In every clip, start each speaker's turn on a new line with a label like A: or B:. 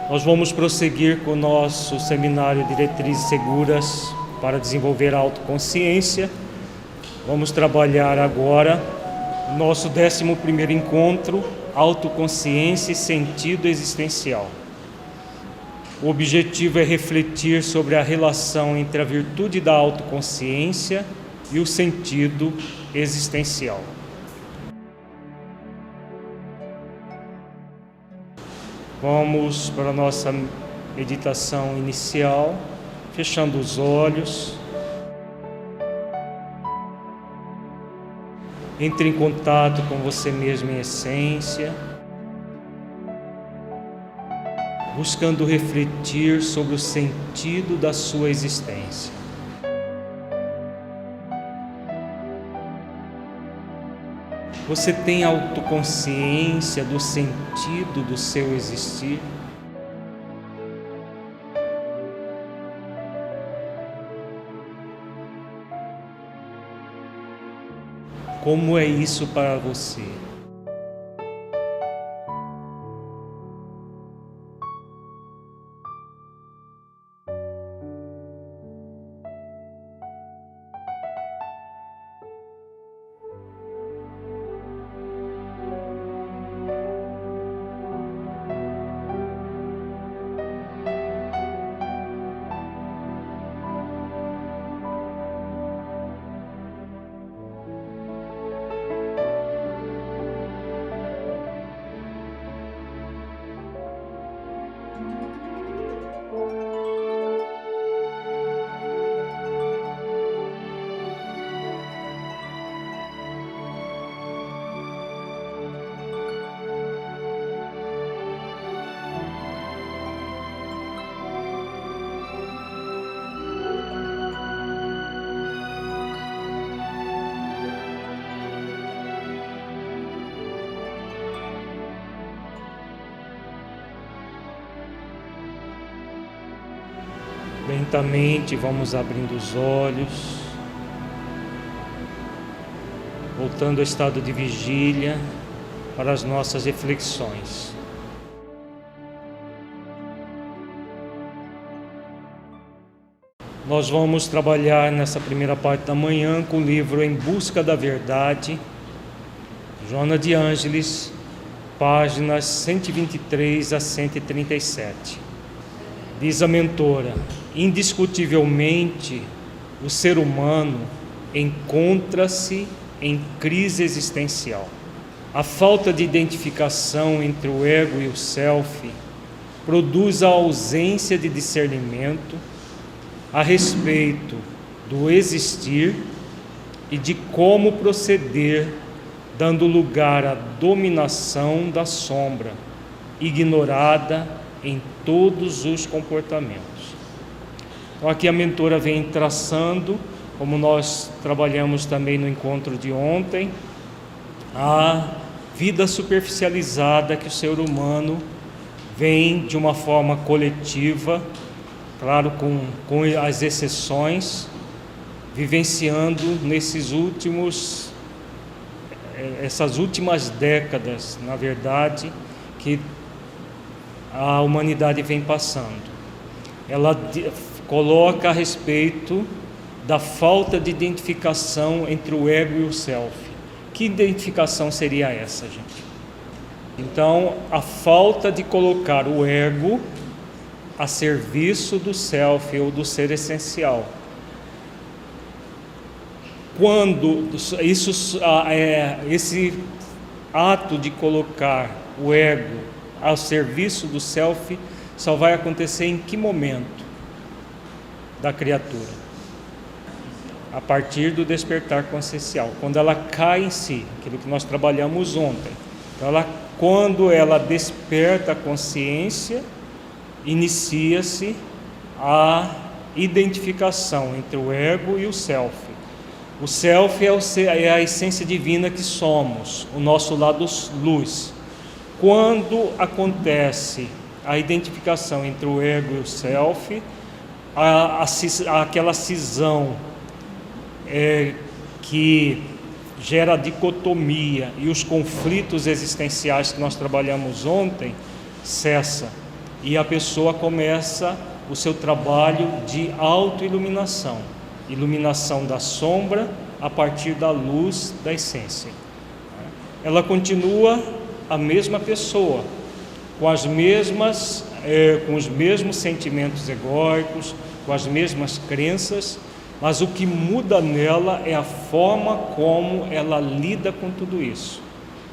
A: Nós vamos prosseguir com o nosso seminário Diretrizes Seguras para desenvolver a autoconsciência. Vamos trabalhar agora o nosso 11º encontro, Autoconsciência e Sentido Existencial. O objetivo é refletir sobre a relação entre a virtude da autoconsciência e o sentido existencial. Vamos para a nossa meditação inicial, fechando os olhos. Entre em contato com você mesmo em essência, buscando refletir sobre o sentido da sua existência. Você tem autoconsciência do sentido do seu existir? Como é isso para você? Lentamente vamos abrindo os olhos, voltando ao estado de vigília para as nossas reflexões. Nós vamos trabalhar nessa primeira parte da manhã com o livro Em Busca da Verdade, Joana de Ângeles, páginas 123 a 137. Diz a mentora: indiscutivelmente, o ser humano encontra-se em crise existencial. A falta de identificação entre o ego e o self produz a ausência de discernimento a respeito do existir e de como proceder, dando lugar à dominação da sombra, ignorada em todos os comportamentos. Então aqui a mentora vem traçando, como nós trabalhamos também no encontro de ontem, a vida superficializada que o ser humano vem de uma forma coletiva, claro, com as exceções, vivenciando essas últimas décadas, na verdade, que a humanidade vem passando. Ela coloca a respeito da falta de identificação entre o ego e o self. Que identificação seria essa, gente? Então, a falta de colocar o ego a serviço do self ou do ser essencial. Quando esse ato de colocar o ego ao serviço do self só vai acontecer em que momento da criatura? A partir do despertar consciencial, quando ela cai em si, aquilo que nós trabalhamos ontem. Então, quando ela desperta a consciência, inicia-se a identificação entre o ego e o self. O self é a essência divina que somos, o nosso lado luz. Quando acontece a identificação entre o ego e o self, aquela cisão que gera a dicotomia e os conflitos existenciais que nós trabalhamos ontem, cessa. e a pessoa começa o seu trabalho de autoiluminação, iluminação da sombra a partir da luz da essência. Ela continua a mesma pessoa, com os mesmos sentimentos egóicos, com as mesmas crenças, mas o que muda nela é a forma como ela lida com tudo isso.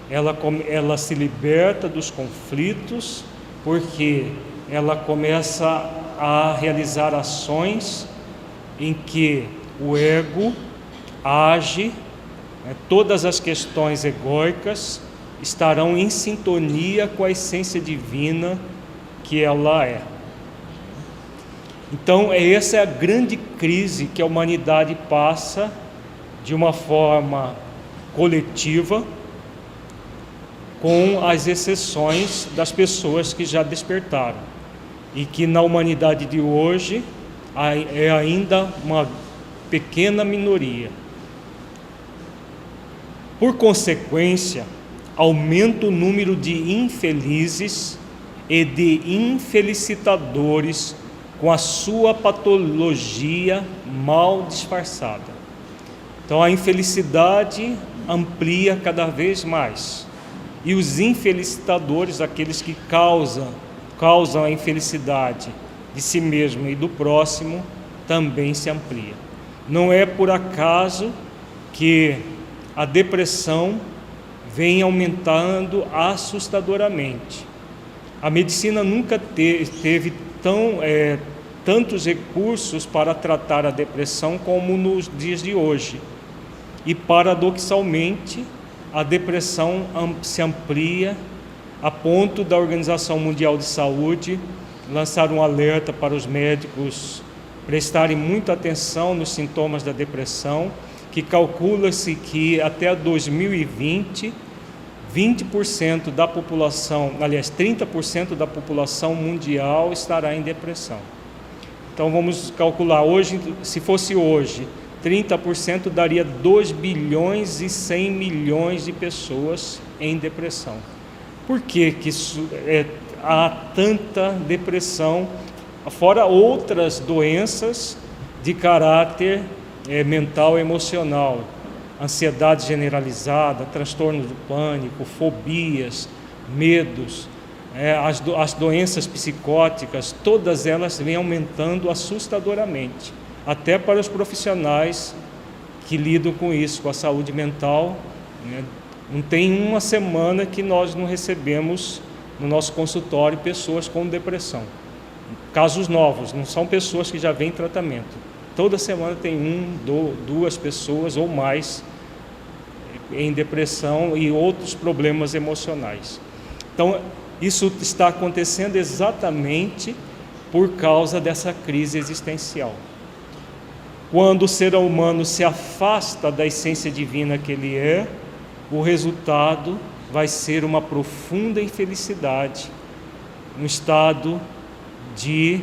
A: Ela se liberta dos conflitos, porque ela começa a realizar ações em que o ego age, todas as questões egóicas estarão em sintonia com a essência divina que ela é. Então, essa é a grande crise que a humanidade passa de uma forma coletiva, com as exceções das pessoas que já despertaram, e que na humanidade de hoje é ainda uma pequena minoria. Por consequência, aumenta o número de infelizes e de infelicitadores com a sua patologia mal disfarçada. Então a infelicidade amplia cada vez mais, e os infelicitadores, aqueles que causam a infelicidade de si mesmo e do próximo, também se amplia. Não é por acaso que a depressão vem aumentando assustadoramente. A medicina nunca teve tantos recursos para tratar a depressão como nos dias de hoje. E, paradoxalmente, a depressão se amplia a ponto da Organização Mundial de Saúde lançar um alerta para os médicos prestarem muita atenção nos sintomas da depressão, que calcula-se que até 2020, 20% da população, aliás, 30% da população mundial estará em depressão. Então vamos calcular, hoje, se fosse hoje, 30% daria 2 bilhões e 100 milhões de pessoas em depressão. Por que há tanta depressão, fora outras doenças de caráter mental e emocional, ansiedade generalizada, transtorno do pânico, fobias, medos, as doenças psicóticas, todas elas vêm aumentando assustadoramente, até para os profissionais que lidam com isso, com a saúde mental. Não tem uma semana que nós não recebemos no nosso consultório pessoas com depressão. Casos novos, não são pessoas que já vêm em tratamento. Toda semana tem duas pessoas ou mais em depressão e outros problemas emocionais. Então, isso está acontecendo exatamente por causa dessa crise existencial. Quando o ser humano se afasta da essência divina que ele é, o resultado vai ser uma profunda infelicidade, um estado de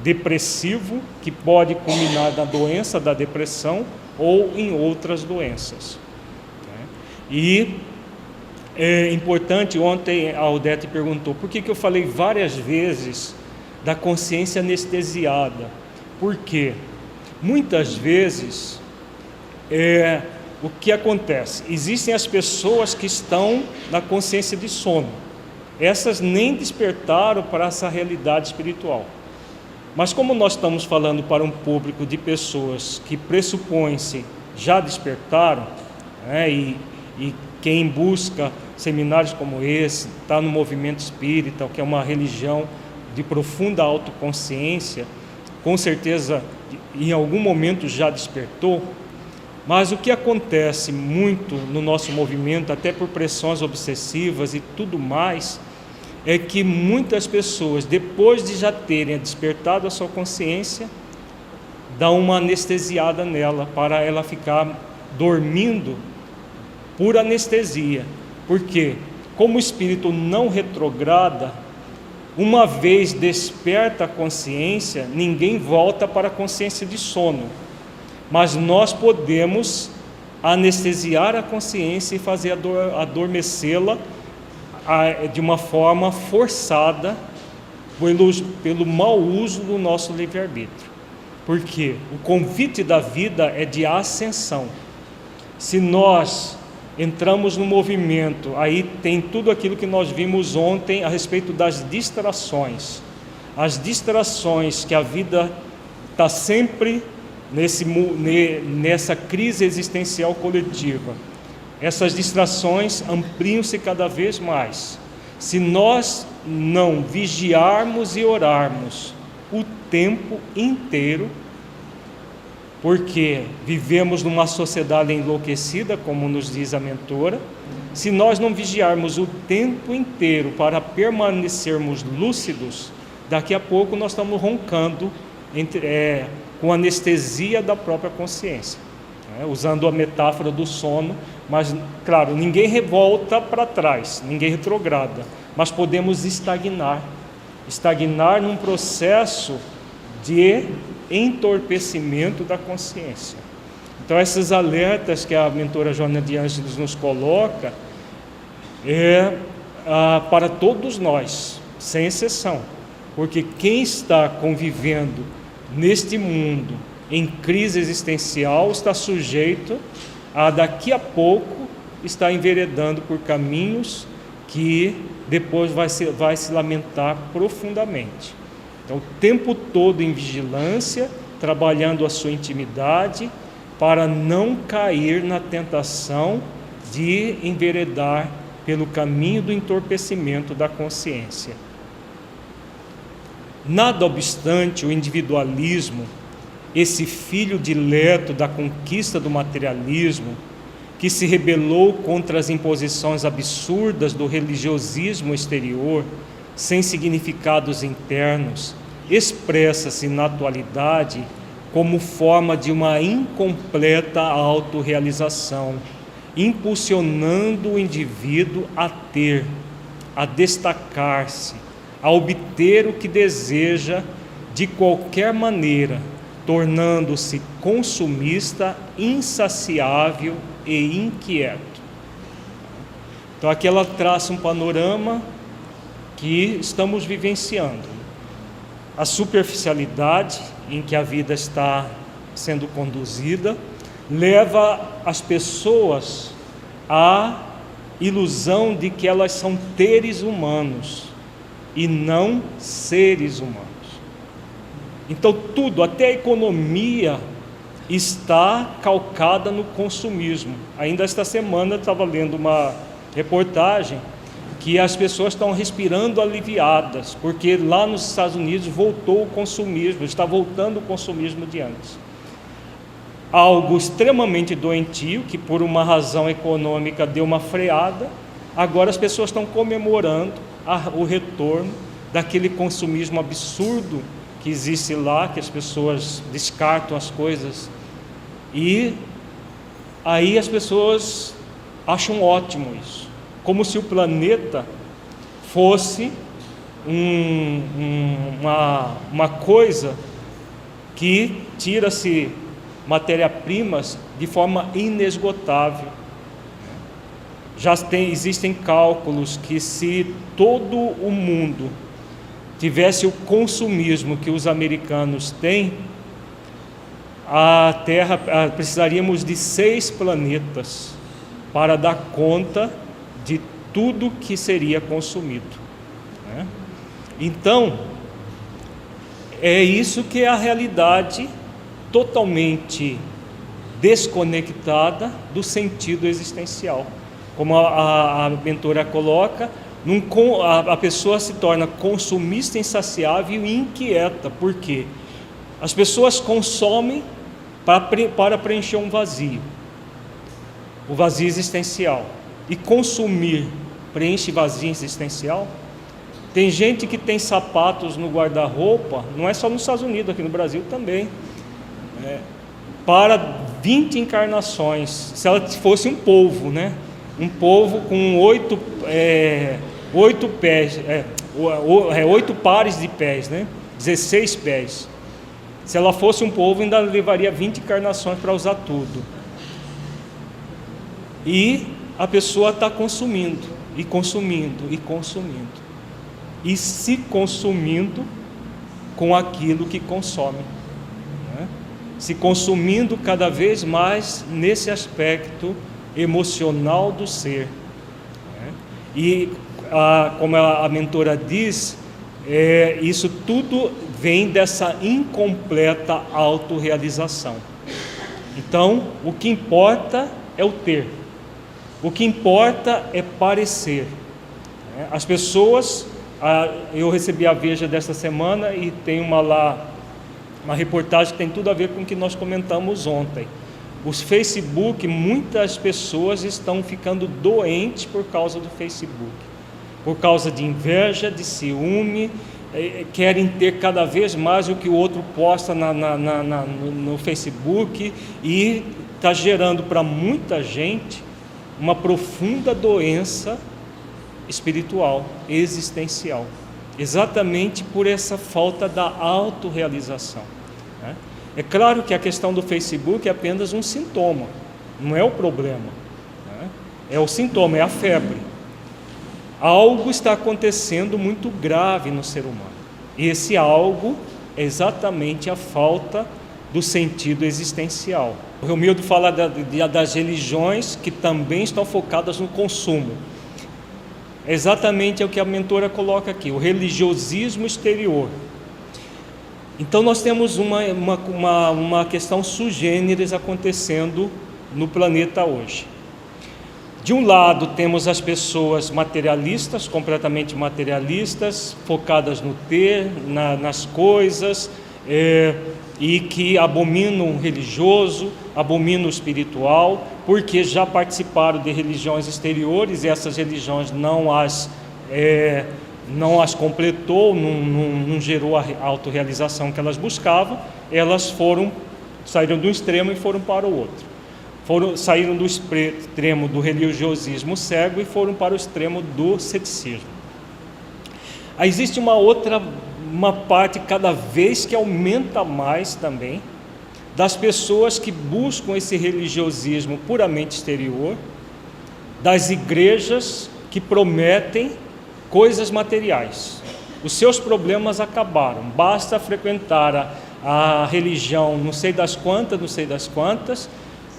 A: depressivo que pode culminar na doença da depressão ou em outras doenças. E é importante, ontem a Odete perguntou, por que eu falei várias vezes da consciência anestesiada? Por quê? Muitas vezes, o que acontece? Existem as pessoas que estão na consciência de sono. Essas nem despertaram para essa realidade espiritual. Mas como nós estamos falando para um público de pessoas que pressupõem-se já despertaram, e quem busca seminários como esse, está no movimento espírita, que é uma religião de profunda autoconsciência, com certeza em algum momento já despertou. Mas o que acontece muito no nosso movimento, até por pressões obsessivas e tudo mais, é que muitas pessoas, depois de já terem despertado a sua consciência, dão uma anestesiada nela, para ela ficar dormindo por anestesia. Porque, como o espírito não retrograda, uma vez desperta a consciência, ninguém volta para a consciência de sono. Mas nós podemos anestesiar a consciência e fazer adormecê-la de uma forma forçada, pelo mau uso do nosso livre-arbítrio. Porque o convite da vida é de ascensão. Se nós entramos no movimento, aí tem tudo aquilo que nós vimos ontem a respeito das distrações. As distrações que a vida está sempre nessa crise existencial coletiva. Essas distrações ampliam-se cada vez mais. Se nós não vigiarmos e orarmos o tempo inteiro, porque vivemos numa sociedade enlouquecida, como nos diz a mentora, se nós não vigiarmos o tempo inteiro para permanecermos lúcidos, daqui a pouco nós estamos roncando com anestesia da própria consciência, usando a metáfora do sono. Mas, claro, ninguém revolta para trás, ninguém retrograda, mas podemos estagnar num processo de entorpecimento da consciência. Então, esses alertas que a mentora Joana de Ângeles nos coloca para todos nós, sem exceção, porque quem está convivendo neste mundo em crise existencial está sujeito a, daqui a pouco, estar enveredando por caminhos que depois vai se lamentar profundamente. Então, o tempo todo em vigilância, trabalhando a sua intimidade, para não cair na tentação de enveredar pelo caminho do entorpecimento da consciência. Nada obstante, o individualismo, esse filho dileto da conquista do materialismo, que se rebelou contra as imposições absurdas do religiosismo exterior, sem significados internos, expressa-se na atualidade como forma de uma incompleta autorrealização, impulsionando o indivíduo a ter, a destacar-se, a obter o que deseja de qualquer maneira, tornando-se consumista, insaciável e inquieto. Então aqui ela traça um panorama que estamos vivenciando. A superficialidade em que a vida está sendo conduzida leva as pessoas à ilusão de que elas são seres humanos e não seres humanos. Então tudo, até a economia, está calcada no consumismo. Ainda esta semana eu estava lendo uma reportagem que as pessoas estão respirando aliviadas, porque lá nos Estados Unidos voltou o consumismo, está voltando o consumismo de antes. Algo extremamente doentio, que por uma razão econômica deu uma freada, agora as pessoas estão comemorando o retorno daquele consumismo absurdo que existe lá, que as pessoas descartam as coisas, e aí as pessoas acham ótimo isso, como se o planeta fosse uma coisa que tira-se matéria-primas de forma inesgotável. Existem cálculos que, se todo o mundo tivesse o consumismo que os americanos têm, a Terra precisaríamos de 6 planetas para dar conta de tudo que seria consumido, né? Então, é isso que é a realidade totalmente desconectada do sentido existencial. Como a mentora coloca, a pessoa se torna consumista, insaciável e inquieta. Por quê? As pessoas consomem para preencher um vazio, o vazio existencial. E consumir preenche vazio existencial? Tem gente que tem sapatos no guarda-roupa, não é só nos Estados Unidos, aqui no Brasil também, para 20 encarnações. Se ela fosse um polvo, né? Um polvo com 8 pés, 8 pares de pés, né? 16 pés. Se ela fosse um polvo, ainda levaria 20 encarnações para usar tudo. E a pessoa está consumindo, e consumindo, e consumindo. e se consumindo com aquilo que consome, né? Se consumindo cada vez mais nesse aspecto emocional do ser, né? E como a mentora diz, isso tudo vem dessa incompleta autorrealização. Então, o que importa é o ter, o que importa é parecer. As pessoas, eu recebi a Veja desta semana e tem uma reportagem que tem tudo a ver com o que nós comentamos ontem. Os Facebook, muitas pessoas estão ficando doentes por causa do Facebook, por causa de inveja, de ciúme, querem ter cada vez mais o que o outro posta no Facebook, e está gerando para muita gente uma profunda doença espiritual, existencial, exatamente por essa falta da autorrealização, né? É claro que a questão do Facebook é apenas um sintoma, não é o problema, né? É o sintoma, é a febre. Algo está acontecendo muito grave no ser humano, e esse algo é exatamente a falta do sentido existencial. O Romildo fala das religiões que também estão focadas no consumo. Exatamente é o que a mentora coloca aqui, o religiosismo exterior. Então nós temos uma questão sui generis acontecendo no planeta hoje. De um lado temos as pessoas materialistas, completamente materialistas, focadas no ter, nas coisas, e que abominam o religioso, abominam o espiritual, porque já participaram de religiões exteriores e essas religiões não as completou, não gerou a autorrealização que elas buscavam. Elas saíram do extremo e foram para o outro. Saíram do extremo do religiosismo cego e foram para o extremo do ceticismo. Aí existe uma parte cada vez que aumenta mais também, das pessoas que buscam esse religiosismo puramente exterior, das igrejas que prometem coisas materiais. Os seus problemas acabaram, basta frequentar a religião não sei das quantas,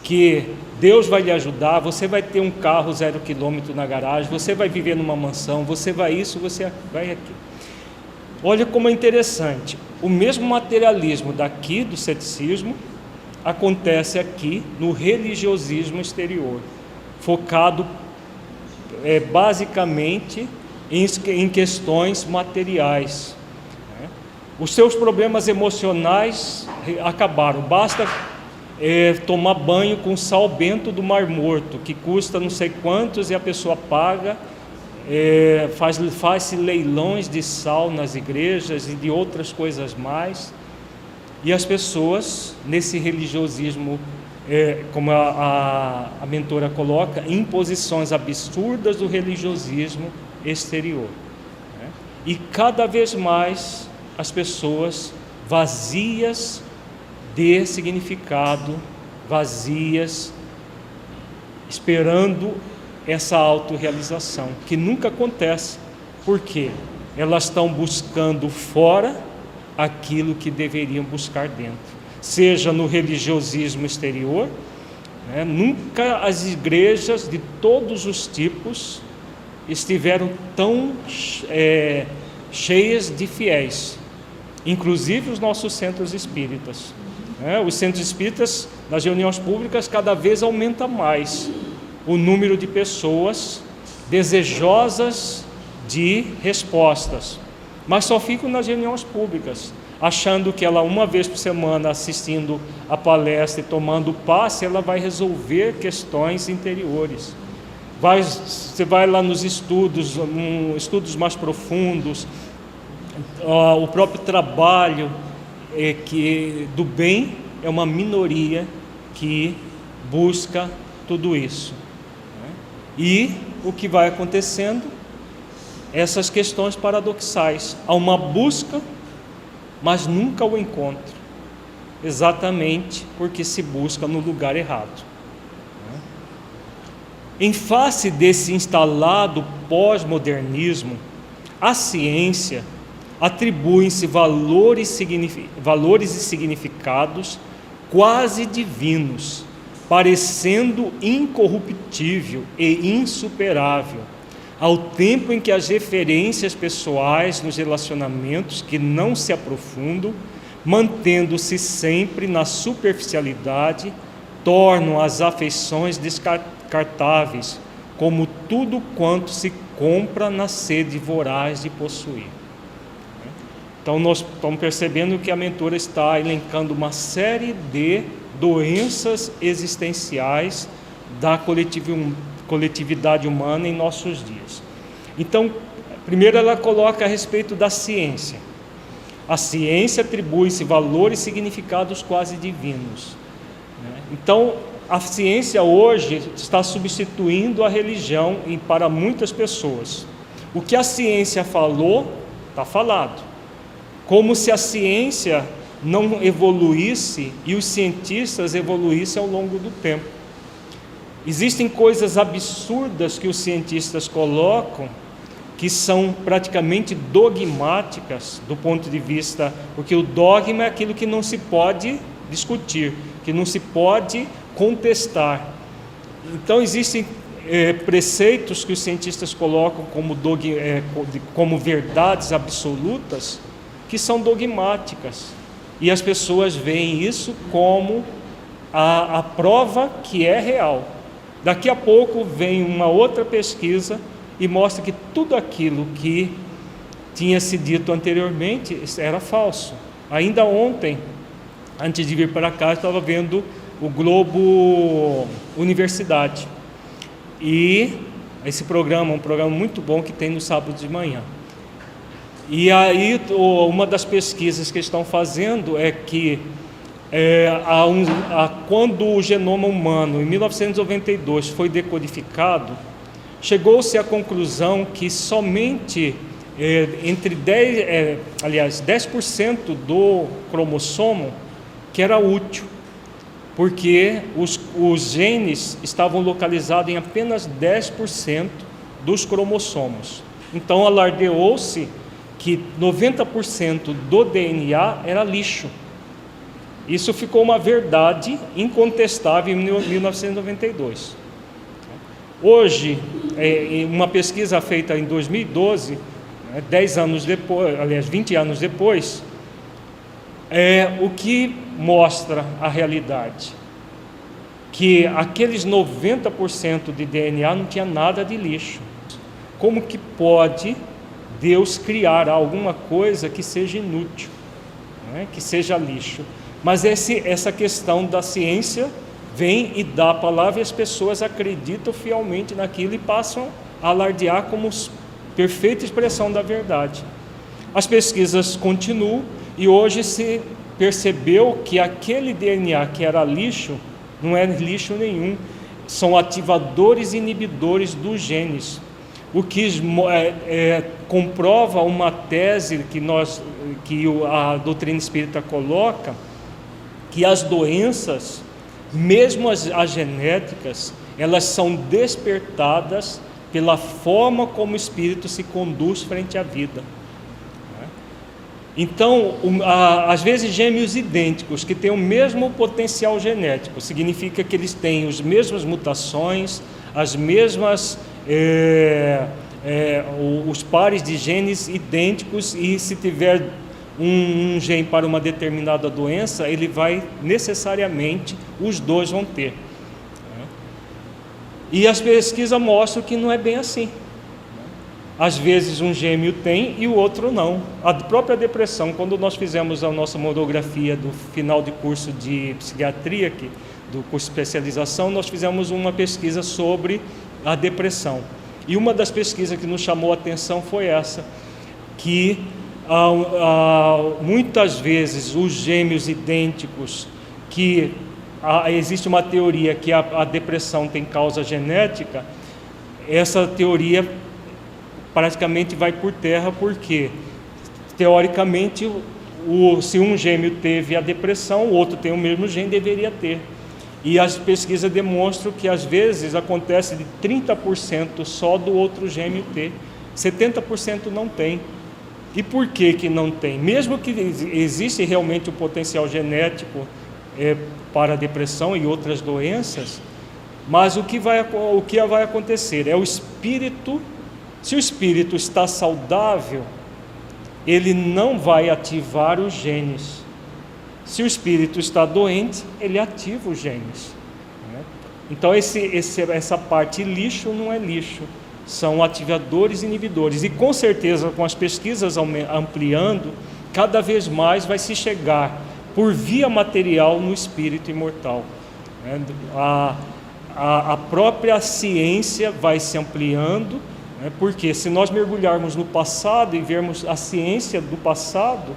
A: que Deus vai lhe ajudar, você vai ter um carro 0 km na garagem, você vai viver numa mansão, você vai isso, você vai aquilo. Olha como é interessante, o mesmo materialismo daqui do ceticismo acontece aqui no religiosismo exterior, focado basicamente em questões materiais, né? Os seus problemas emocionais acabaram, basta tomar banho com sal bento do Mar Morto, que custa não sei quantos, e a pessoa paga, faz-se leilões de sal nas igrejas e de outras coisas mais, e as pessoas nesse religiosismo, como a mentora coloca, imposições absurdas do religiosismo exterior, né? E cada vez mais as pessoas vazias de significado, vazias, esperando essa autorrealização, que nunca acontece, porque elas estão buscando fora aquilo que deveriam buscar dentro, seja no religiosismo exterior, né? Nunca as igrejas de todos os tipos estiveram tão cheias de fiéis, inclusive os nossos centros espíritas, né? Os centros espíritas, nas reuniões públicas, cada vez aumenta mais o número de pessoas desejosas de respostas, mas só ficam nas reuniões públicas, achando que ela, uma vez por semana, assistindo a palestra e tomando passe, ela vai resolver questões interiores. Você vai lá nos estudos mais profundos, o próprio trabalho do bem é uma minoria que busca tudo isso, né? E o que vai acontecendo? Essas questões paradoxais, há uma busca, mas nunca o encontro, exatamente porque se busca no lugar errado, né? Em face desse instalado pós-modernismo, À ciência atribuem-se valores e significados quase divinos, parecendo incorruptível e insuperável, ao tempo em que as referências pessoais nos relacionamentos que não se aprofundam, mantendo-se sempre na superficialidade, tornam as afeições descartáveis, como tudo quanto se compra na sede voraz de possuir. Então nós estamos percebendo que a mentora está elencando uma série de doenças existenciais da coletividade humana em nossos dias. Então, primeiro ela coloca a respeito da ciência. A ciência atribui-se valores e significados quase divinos. Então, a ciência hoje está substituindo a religião para muitas pessoas. O que a ciência falou, está falado. Como se a ciência não evoluísse e os cientistas evoluíssem ao longo do tempo. Existem coisas absurdas que os cientistas colocam, que são praticamente dogmáticas do ponto de vista, porque o dogma é aquilo que não se pode discutir, que não se pode contestar. Então existem preceitos que os cientistas colocam como verdades absolutas, que são dogmáticas, e as pessoas veem isso como a prova que é real. Daqui a pouco vem uma outra pesquisa e mostra que tudo aquilo que tinha se dito anteriormente era falso. Ainda ontem, antes de vir para cá, eu estava vendo o Globo Universidade, e esse programa é um programa muito bom que tem no sábado de manhã. E aí uma das pesquisas que estão fazendo é que quando o genoma humano, em 1992, foi decodificado, chegou-se à conclusão que somente entre 10% do cromossomo que era útil, porque os genes estavam localizados em apenas 10% dos cromossomos. Então alardeou-se que 90% do DNA era lixo. Isso ficou uma verdade incontestável em 1992. Hoje, uma pesquisa feita em 2012, 10 anos depois, aliás, 20 anos depois, o que mostra a realidade? Que aqueles 90% de DNA não tinha nada de lixo. Como que pode Deus criar alguma coisa que seja inútil, que seja lixo? Mas essa questão da ciência vem e dá a palavra, e as pessoas acreditam fielmente naquilo e passam a alardear como perfeita expressão da verdade. As pesquisas continuam e hoje se percebeu que aquele DNA que era lixo não é lixo nenhum, são ativadores e inibidores dos genes. O que comprova uma tese que a doutrina espírita coloca, que as doenças, mesmo as genéticas, elas são despertadas pela forma como o espírito se conduz frente à vida. Então, às vezes gêmeos idênticos, que têm o mesmo potencial genético, significa que eles têm as mesmas mutações, as mesmas, os pares de genes idênticos, e se tiver um gene para uma determinada doença, ele vai necessariamente, os dois vão ter. E as pesquisas mostram que não é bem assim. Às vezes um gêmeo tem e o outro não. A própria depressão, quando nós fizemos a nossa monografia do final de curso de psiquiatria, do curso de especialização, nós fizemos uma pesquisa sobre a depressão. E uma das pesquisas que nos chamou a atenção foi essa, que muitas vezes os gêmeos idênticos, que existe uma teoria que a depressão tem causa genética, essa teoria praticamente vai por terra, porque teoricamente se um gêmeo teve a depressão, o outro tem o mesmo gene, deveria ter. E as pesquisas demonstram que às vezes acontece de 30% só do outro gêmeo ter. 70% não tem. E por que não tem? Mesmo que existe realmente o potencial genético para a depressão e outras doenças, mas o que vai acontecer é o espírito. Se o espírito está saudável, ele não vai ativar os genes. Se o espírito está doente, ele ativa os genes. Então essa parte lixo não é lixo, são ativadores e inibidores. E com certeza, com as pesquisas ampliando, cada vez mais vai se chegar por via material no espírito imortal. A própria ciência vai se ampliando, porque se nós mergulharmos no passado e vermos a ciência do passado,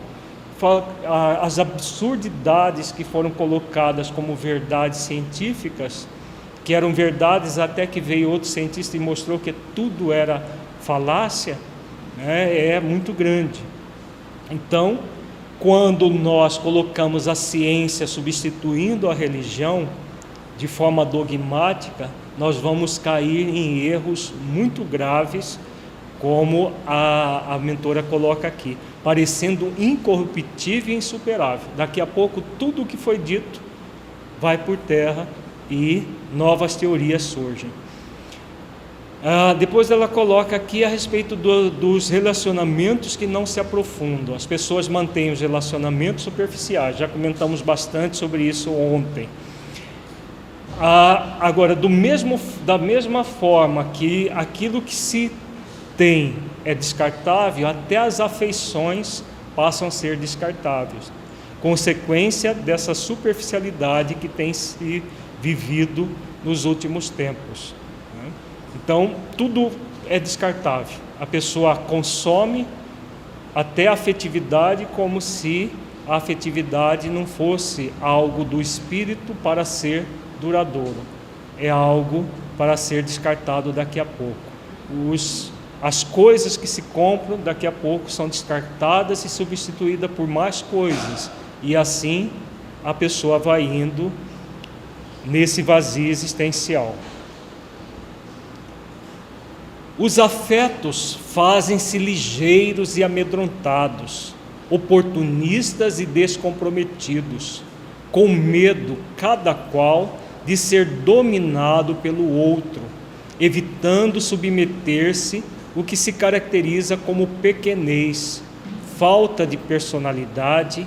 A: as absurdidades que foram colocadas como verdades científicas, que eram verdades até que veio outro cientista e mostrou que tudo era falácia, é muito grande. Então, quando nós colocamos a ciência substituindo a religião de forma dogmática, nós vamos cair em erros muito graves, como a mentora coloca aqui, parecendo incorruptível e insuperável. Daqui a pouco tudo o que foi dito vai por terra e novas teorias surgem. Depois ela coloca aqui a respeito dos relacionamentos que não se aprofundam. As pessoas mantêm os relacionamentos superficiais, já comentamos bastante sobre isso ontem. Agora, da mesma forma que aquilo que se tem é descartável, até as afeições passam a ser descartáveis, consequência dessa superficialidade que tem se vivido nos últimos tempos. Então, tudo é descartável. A pessoa consome até a afetividade como se a afetividade não fosse algo do espírito para ser duradouro. É algo para ser descartado daqui a pouco. As coisas que se compram daqui a pouco são descartadas e substituídas por mais coisas. E assim a pessoa vai indo nesse vazio existencial. Os afetos fazem-se ligeiros e amedrontados, oportunistas e descomprometidos, com medo, cada qual, de ser dominado pelo outro, evitando submeter-se, o que se caracteriza como pequenez, falta de personalidade,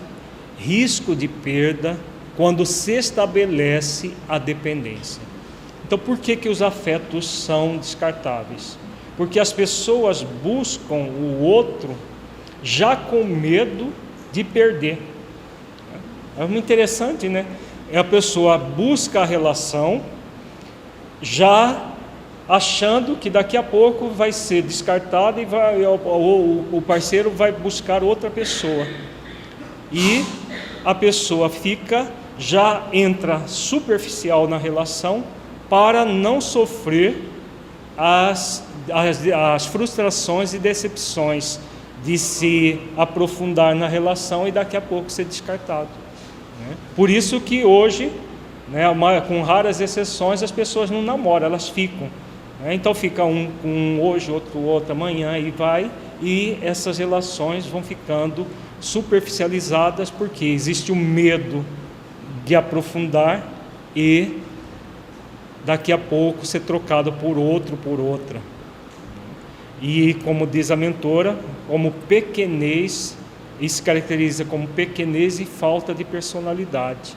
A: risco de perda, quando se estabelece a dependência. Então, por que os afetos são descartáveis? Porque as pessoas buscam o outro já com medo de perder. É muito interessante, né? A pessoa busca a relação já achando que daqui a pouco vai ser descartada e o parceiro vai buscar outra pessoa. E a pessoa já entra superficial na relação para não sofrer as frustrações e decepções de se aprofundar na relação e daqui a pouco ser descartado. Por isso que hoje, com raras exceções, as pessoas não namoram, elas ficam. Então fica um hoje, outro amanhã e essas relações vão ficando superficializadas porque existe o medo de aprofundar e daqui a pouco ser trocado por outro, por outra. E como diz a mentora, como pequenez, isso se caracteriza como pequenez e falta de personalidade.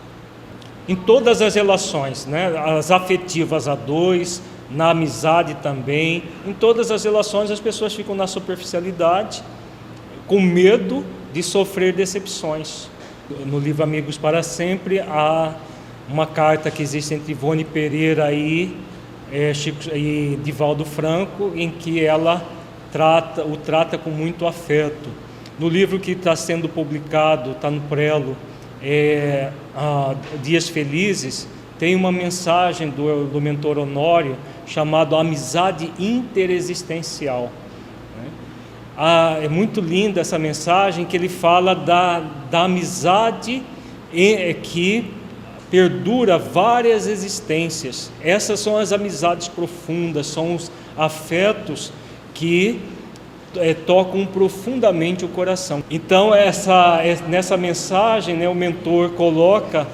A: Em todas as relações, as afetivas a dois, na amizade também, em todas as relações as pessoas ficam na superficialidade, com medo de sofrer decepções. No livro Amigos para Sempre, há uma carta que existe entre Ivone Pereira e Divaldo Franco, em que ela o trata com muito afeto. No livro que está sendo publicado, está no prelo, Dias Felizes, tem uma mensagem do mentor Honório chamado Amizade Interexistencial. É muito linda essa mensagem, que ele fala da amizade que perdura várias existências. Essas são as amizades profundas, são os afetos que tocam profundamente o coração. Então, nessa mensagem, né, o mentor coloca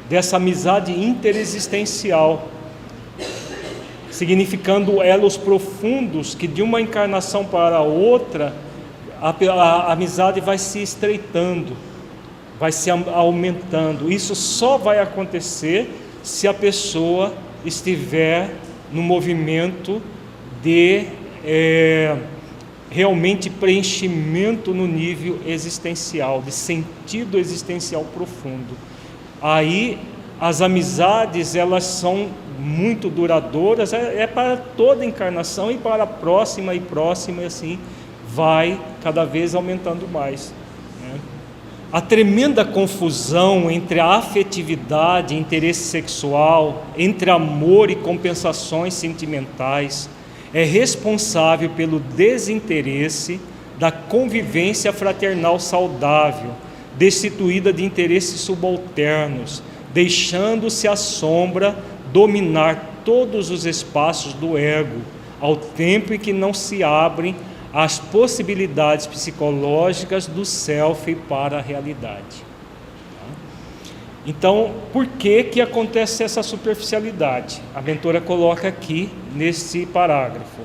A: dessa amizade interexistencial, significando elos profundos que de uma encarnação para a outra, a amizade vai se estreitando, vai se aumentando. Isso só vai acontecer se a pessoa estiver no movimento de realmente preenchimento no nível existencial, de sentido existencial profundo. Aí as amizades, elas são muito duradouras, para toda encarnação e para a próxima e próxima, e assim vai cada vez aumentando mais, né? A tremenda confusão entre a afetividade e interesse sexual, entre amor e compensações sentimentais, é responsável pelo desinteresse da convivência fraternal saudável, destituída de interesses subalternos, deixando-se a sombra dominar todos os espaços do ego, ao tempo em que não se abrem as possibilidades psicológicas do self para a realidade. Então, por que acontece essa superficialidade? A mentora coloca aqui nesse parágrafo.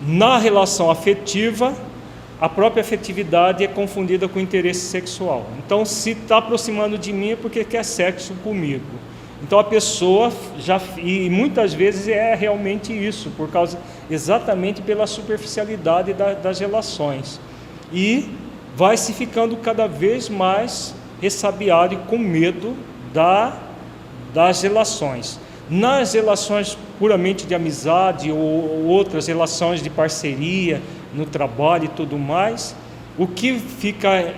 A: Na relação afetiva, a própria afetividade é confundida com interesse sexual. Então, se está aproximando de mim é porque quer sexo comigo. Então a pessoa e muitas vezes é realmente isso, exatamente pela superficialidade das relações. E vai se ficando cada vez mais ressabiado e com medo das relações. Nas relações puramente de amizade ou outras relações de parceria, no trabalho e tudo mais, o que fica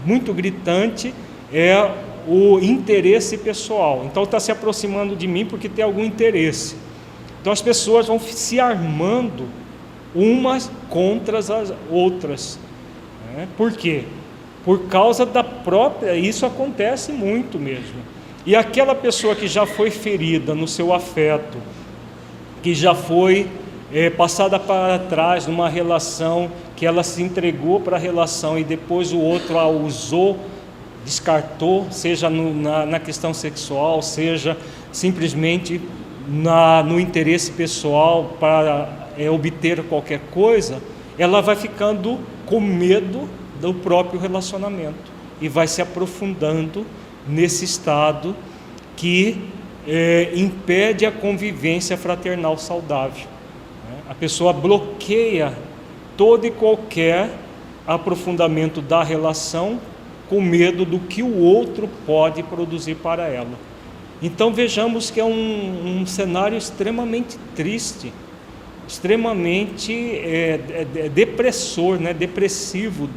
A: muito gritante é o interesse pessoal. Então está se aproximando de mim porque tem algum interesse. Então as pessoas vão se armando umas contra as outras, né? Por quê? Por causa da própria, isso acontece muito mesmo. E aquela pessoa que já foi ferida no seu afeto, que já foi passada para trás numa relação, que ela se entregou para a relação e depois o outro a usou, descartou, seja na questão sexual, seja simplesmente no interesse pessoal para obter qualquer coisa, ela vai ficando com medo do próprio relacionamento e vai se aprofundando nesse estado que impede a convivência fraternal saudável. A pessoa bloqueia todo e qualquer aprofundamento da relação com medo do que o outro pode produzir para ela. Então vejamos que é um cenário extremamente triste, extremamente depressor, né? Depressivo,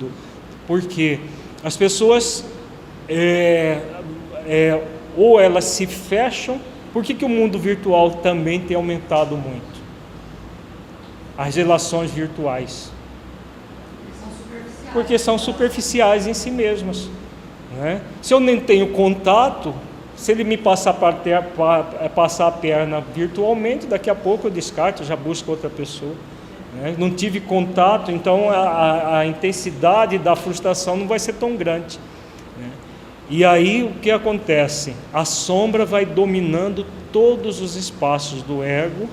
A: porque as pessoas ou elas se fecham. Por que o mundo virtual também tem aumentado muito? As relações virtuais. Porque são superficiais em si mesmas, né? Se eu nem tenho contato, se ele me passar a perna virtualmente, daqui a pouco eu descarto, já busco outra pessoa, né? Não tive contato, então a intensidade da frustração não vai ser tão grande, né? E aí o que acontece? A sombra vai dominando todos os espaços do ego,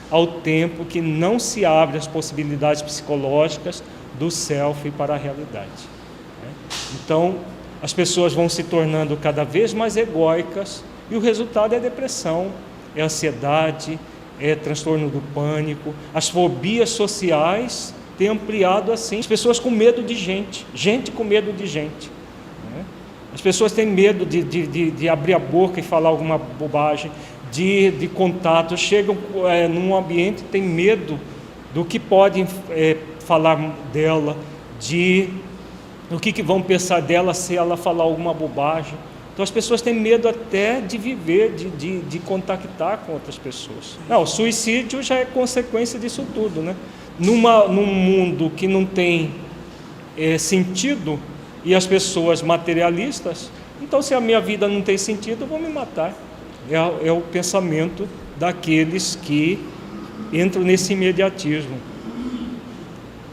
A: ao tempo que não se abre as possibilidades psicológicas do self para a realidade, né? Então as pessoas vão se tornando cada vez mais egóicas e o resultado é depressão, é ansiedade, é transtorno do pânico. As fobias sociais têm ampliado assim, as pessoas com medo de gente com medo de gente, né? As pessoas têm medo de abrir a boca e falar alguma bobagem, de contato, chegam num ambiente, tem medo do que podem falar dela, do que vão pensar dela se ela falar alguma bobagem. Então as pessoas têm medo até de viver, de contactar com outras pessoas. Não, o suicídio já é consequência disso tudo, né? Num mundo que não tem sentido e as pessoas materialistas, então se a minha vida não tem sentido, eu vou me matar. É o pensamento daqueles que entram nesse imediatismo.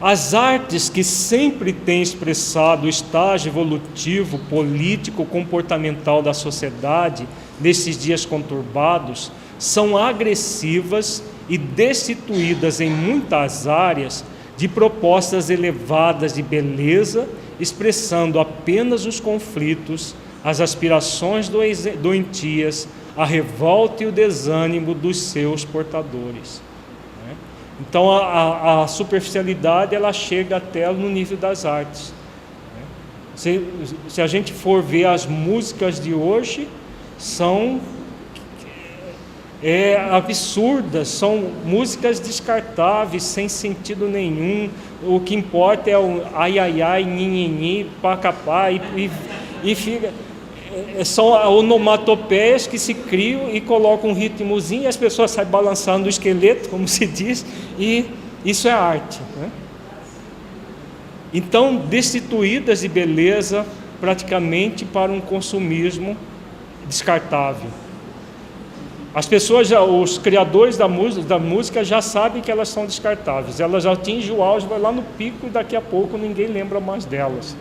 A: As artes que sempre têm expressado o estágio evolutivo, político, comportamental da sociedade nesses dias conturbados, são agressivas e destituídas em muitas áreas de propostas elevadas de beleza, expressando apenas os conflitos, as aspirações doentias, a revolta e o desânimo dos seus portadores. Então a superficialidade ela chega até no nível das artes. Se a gente for ver as músicas de hoje, são absurdas, são músicas descartáveis, sem sentido nenhum. O que importa é o ai ai ai, nhinhinhi, pacapá e fica. São onomatopeias que se criam e colocam um ritmozinho e as pessoas saem balançando o esqueleto, como se diz, e isso é arte, né? Então, destituídas de beleza praticamente para um consumismo descartável. As pessoas, os criadores da música já sabem que elas são descartáveis, elas já atingem o auge, vai lá no pico e daqui a pouco ninguém lembra mais delas.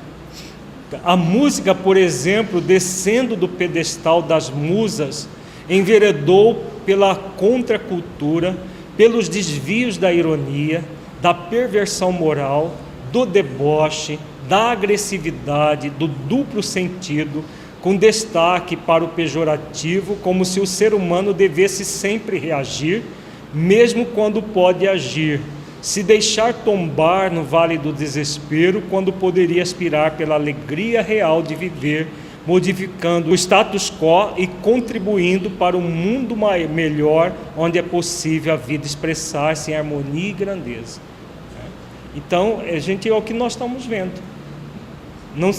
A: A música, por exemplo, descendo do pedestal das musas, enveredou pela contracultura, pelos desvios da ironia, da perversão moral, do deboche, da agressividade, do duplo sentido, com destaque para o pejorativo, como se o ser humano devesse sempre reagir, mesmo quando pode agir, se deixar tombar no vale do desespero, quando poderia aspirar pela alegria real de viver, modificando o status quo e contribuindo para um mundo melhor, onde é possível a vida expressar-se em harmonia e grandeza. Então, gente, é o que nós estamos vendo.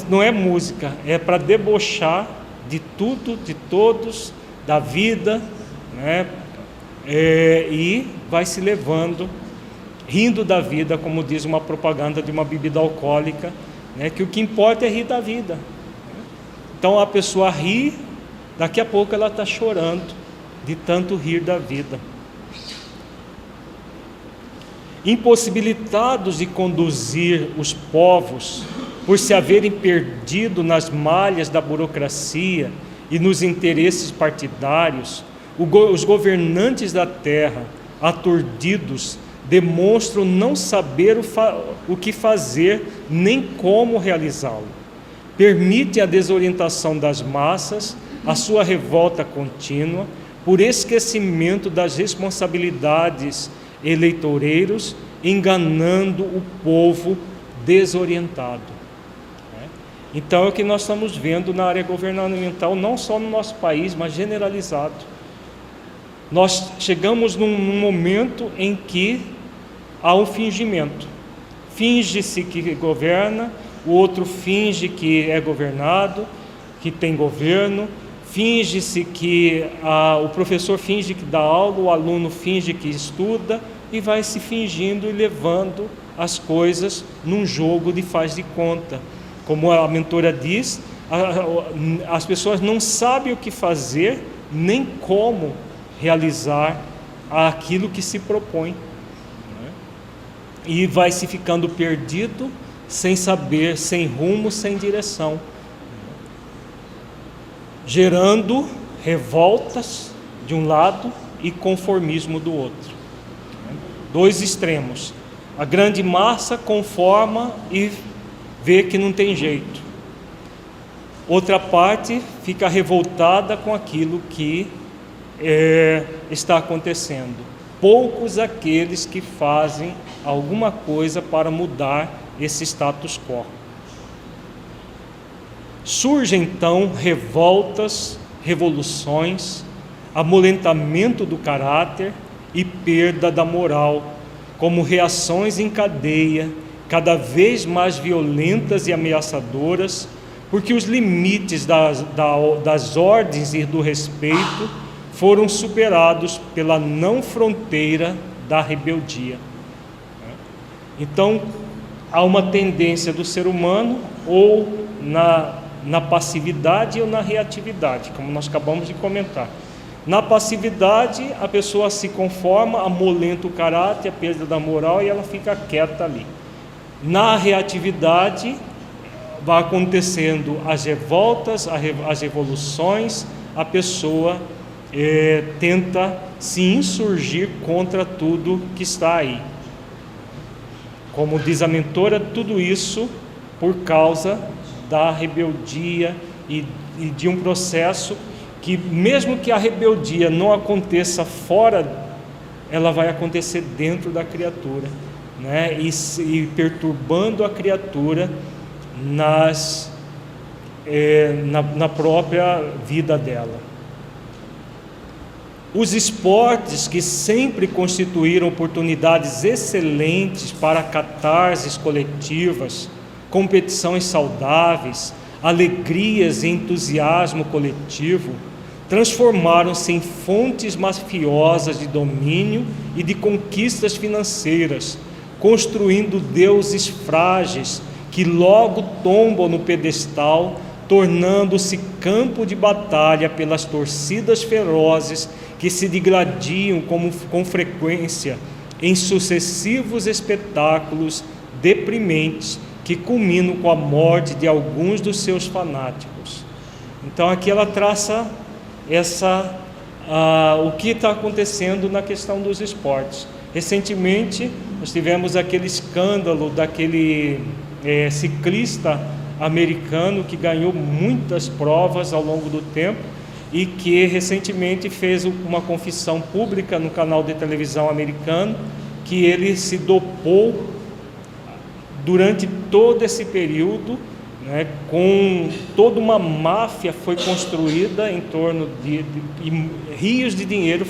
A: Não é música, é para debochar de tudo, de todos, da vida, né? E vai se levando, rindo da vida, como diz uma propaganda de uma bebida alcoólica, né? Que o que importa é rir da vida. Então a pessoa ri, daqui a pouco ela está chorando de tanto rir da vida. Impossibilitados de conduzir os povos, por se haverem perdido nas malhas da burocracia e nos interesses partidários, os governantes da terra, aturdidos, demonstram não saber o que fazer nem como realizá-lo. Permite a desorientação das massas, a sua revolta contínua, por esquecimento das responsabilidades eleitoreiros, enganando o povo desorientado. Então é o que nós estamos vendo na área governamental, não só no nosso país, mas generalizado. Nós chegamos num momento em que há um fingimento. Finge-se que governa, o outro finge que é governado, que tem governo, finge-se que o professor finge que dá aula, o aluno finge que estuda e vai se fingindo e levando as coisas num jogo de faz de conta. Como a mentora diz, as pessoas não sabem o que fazer, nem como realizar aquilo que se propõe, né? E vai se ficando perdido, sem saber, sem rumo, sem direção, gerando revoltas de um lado e conformismo do outro. Dois extremos. A grande massa conforma e vê que não tem jeito. Outra parte fica revoltada com aquilo que está acontecendo. Poucos aqueles que fazem alguma coisa para mudar esse status quo. Surgem então revoltas, revoluções, amolentamento do caráter e perda da moral, como reações em cadeia, cada vez mais violentas e ameaçadoras, porque os limites das ordens e do respeito foram superados pela não fronteira da rebeldia. Então, há uma tendência do ser humano ou na passividade ou na reatividade, como nós acabamos de comentar. Na passividade, a pessoa se conforma, amolenta o caráter, a perda da moral e ela fica quieta ali. Na reatividade, vai acontecendo as revoltas, as revoluções, a pessoa tenta se insurgir contra tudo que está aí. Como diz a mentora, tudo isso por causa da rebeldia e de um processo que, mesmo que a rebeldia não aconteça fora, ela vai acontecer dentro da criatura, né? E perturbando a criatura na própria vida dela. Os esportes, que sempre constituíram oportunidades excelentes para catarses coletivas, competições saudáveis, alegrias e entusiasmo coletivo, transformaram-se em fontes mafiosas de domínio e de conquistas financeiras, construindo deuses frágeis que logo tombam no pedestal, tornando-se campo de batalha pelas torcidas ferozes que se digladiam com frequência em sucessivos espetáculos deprimentes que culminam com a morte de alguns dos seus fanáticos. Então aqui ela traça o que está acontecendo na questão dos esportes. Recentemente nós tivemos aquele escândalo daquele ciclista americano que ganhou muitas provas ao longo do tempo e que recentemente fez uma confissão pública no canal de televisão americano, que ele se dopou durante todo esse período, né, com toda uma máfia foi construída em torno e rios de dinheiro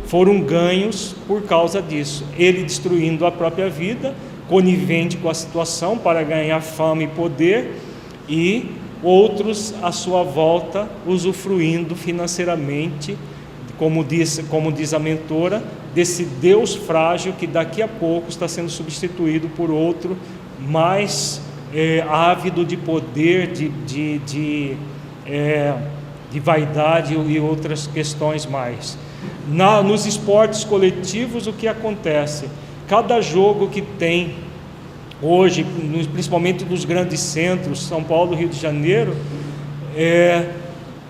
A: foram ganhos por causa disso. Ele destruindo a própria vida, conivente com a situação para ganhar fama e poder, e outros à sua volta usufruindo financeiramente, como diz a mentora, desse Deus frágil que daqui a pouco está sendo substituído por outro mais ávido de poder, de vaidade e outras questões mais. Nos esportes coletivos, o que acontece? Cada jogo que tem hoje, principalmente nos grandes centros, São Paulo, Rio de Janeiro,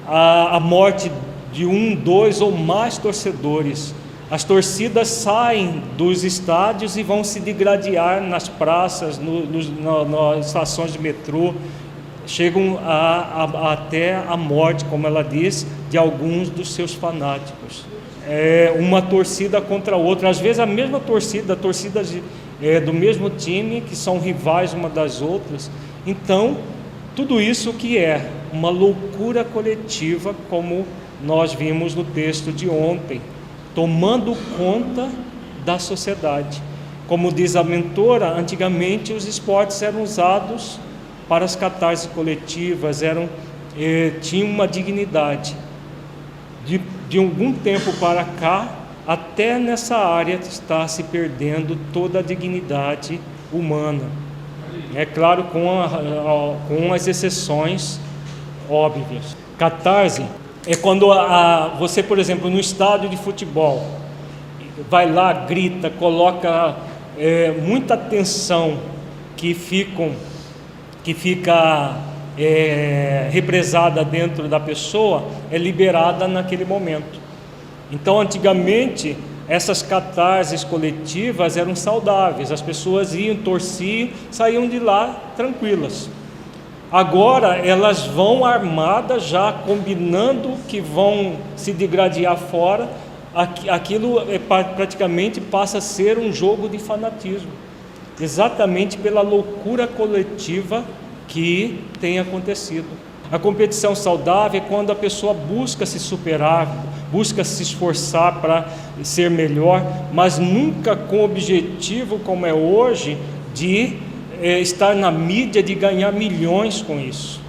A: a morte de 1, 2 ou mais torcedores. As torcidas saem dos estádios e vão se digladiar nas praças, nas estações de metrô, chegam até a morte, como ela diz, de alguns dos seus fanáticos. Uma torcida contra outra, às vezes a mesma torcida, do mesmo time, que são rivais uma das outras. Então, tudo isso que é uma loucura coletiva, como nós vimos no texto de ontem, tomando conta da sociedade. Como diz a mentora, antigamente os esportes eram usados para as catarses coletivas, tinham uma dignidade. De algum tempo para cá, até nessa área está se perdendo toda a dignidade humana. É claro, com as exceções óbvias. Catarse é quando você, por exemplo, no estádio de futebol, vai lá, grita, coloca muita tensão que fica represada dentro da pessoa, é liberada naquele momento. Então, antigamente, essas catarses coletivas eram saudáveis, as pessoas iam, torciam, saíam de lá tranquilas. Agora, elas vão armadas, já combinando que vão se degladiar fora, aquilo praticamente passa a ser um jogo de fanatismo, exatamente pela loucura coletiva que tem acontecido. A competição saudável é quando a pessoa busca se superar, busca se esforçar para ser melhor, mas nunca com o objetivo, como é hoje, de estar na mídia, de ganhar milhões com isso.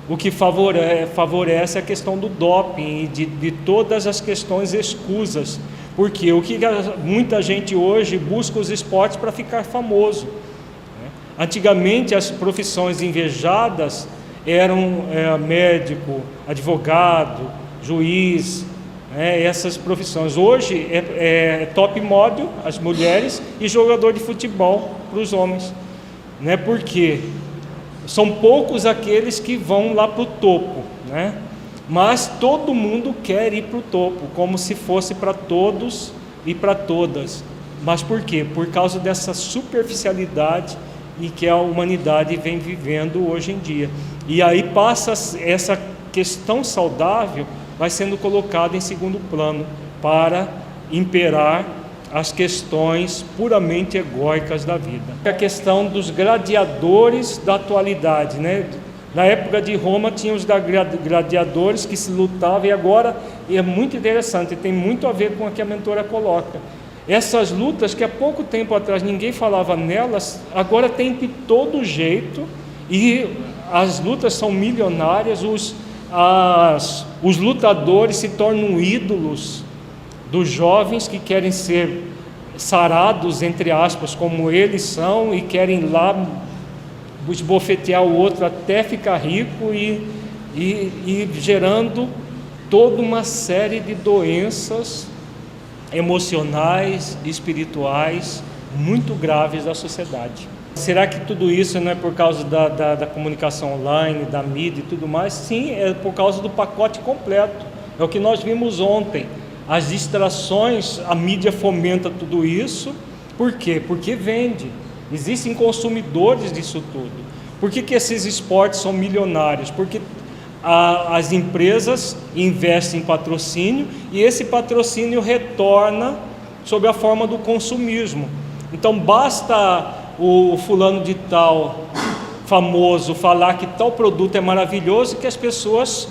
A: O que favorece a questão do doping e de todas as questões escusas, porque muita gente hoje busca os esportes para ficar famoso. Antigamente as profissões invejadas eram médico, advogado, juiz, essas profissões. Hoje é top model as mulheres e jogador de futebol para os homens. né? Porque são poucos aqueles que vão lá para o topo, né? Mas todo mundo quer ir para o topo, como se fosse para todos e para todas. Mas por quê? Por causa dessa superficialidade e que a humanidade vem vivendo hoje em dia. E aí passa essa questão saudável, vai sendo colocada em segundo plano para imperar as questões puramente egóicas da vida. A questão dos gladiadores da atualidade, né? Na época de Roma tinha os gladiadores que se lutavam, e agora é muito interessante, tem muito a ver com o que a mentora coloca. Essas lutas que há pouco tempo atrás ninguém falava nelas, agora tem de todo jeito, e as lutas são milionárias, os lutadores se tornam ídolos dos jovens que querem ser sarados, entre aspas, como eles são, e querem lá esbofetear o outro até ficar rico e gerando toda uma série de doenças emocionais e espirituais muito graves da sociedade. Será que tudo isso não é por causa da comunicação online, da mídia e tudo mais? Sim, é por causa do pacote completo. É o que nós vimos ontem. As distrações, a mídia fomenta tudo isso. Por quê? Porque vende. Existem consumidores disso tudo. Por que esses esportes são milionários? Porque as empresas investem em patrocínio e esse patrocínio retorna sob a forma do consumismo. Então basta o fulano de tal famoso falar que tal produto é maravilhoso, que as pessoas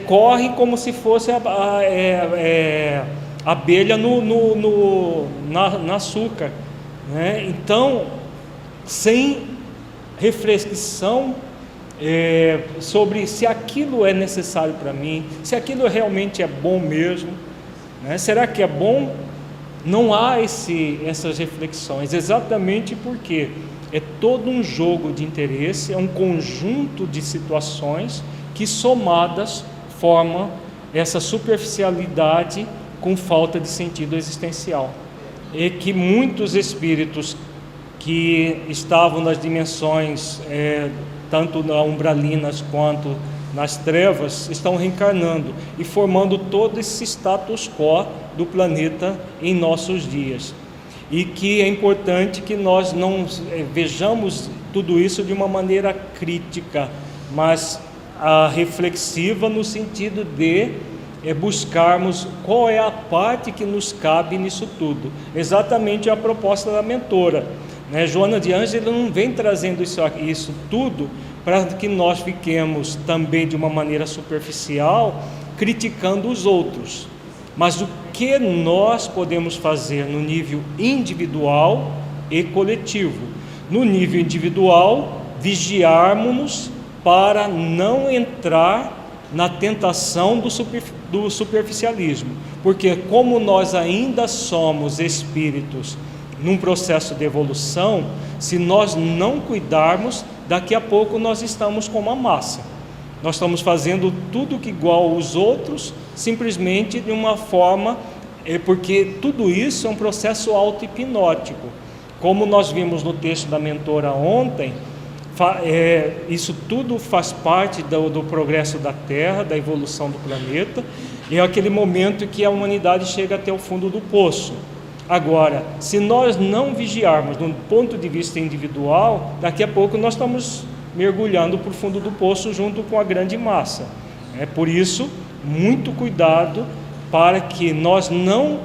A: correm como se fosse abelha no açúcar, né? Então, sem reflexão sobre se aquilo é necessário para mim, se aquilo realmente é bom mesmo, né? Será que é bom? Não há essas reflexões, exatamente porque é todo um jogo de interesse, é um conjunto de situações que somadas formam essa superficialidade com falta de sentido existencial. E que muitos espíritos que estavam nas dimensões, tanto umbralinas quanto nas trevas, estão reencarnando e formando todo esse status quo do planeta em nossos dias. E que é importante que nós não vejamos tudo isso de uma maneira crítica, mas reflexiva, no sentido de buscarmos qual é a parte que nos cabe nisso tudo. Exatamente a proposta da mentora, né? Joana de Ângeles não vem trazendo isso tudo para que nós fiquemos também de uma maneira superficial criticando os outros, mas o que nós podemos fazer no nível individual e coletivo. No nível individual, vigiarmos-nos para não entrar na tentação do superficialismo, porque como nós ainda somos espíritos num processo de evolução, se nós não cuidarmos, daqui a pouco nós estamos como a massa. Nós estamos fazendo tudo que igual aos outros, simplesmente de uma forma, porque tudo isso é um processo auto-hipnótico. Como nós vimos no texto da mentora ontem, isso tudo faz parte do progresso da Terra, da evolução do planeta, e é aquele momento que a humanidade chega até o fundo do poço. Agora, se nós não vigiarmos do ponto de vista individual, daqui a pouco nós estamos mergulhando para o fundo do poço junto com a grande massa. Por isso, muito cuidado para que nós não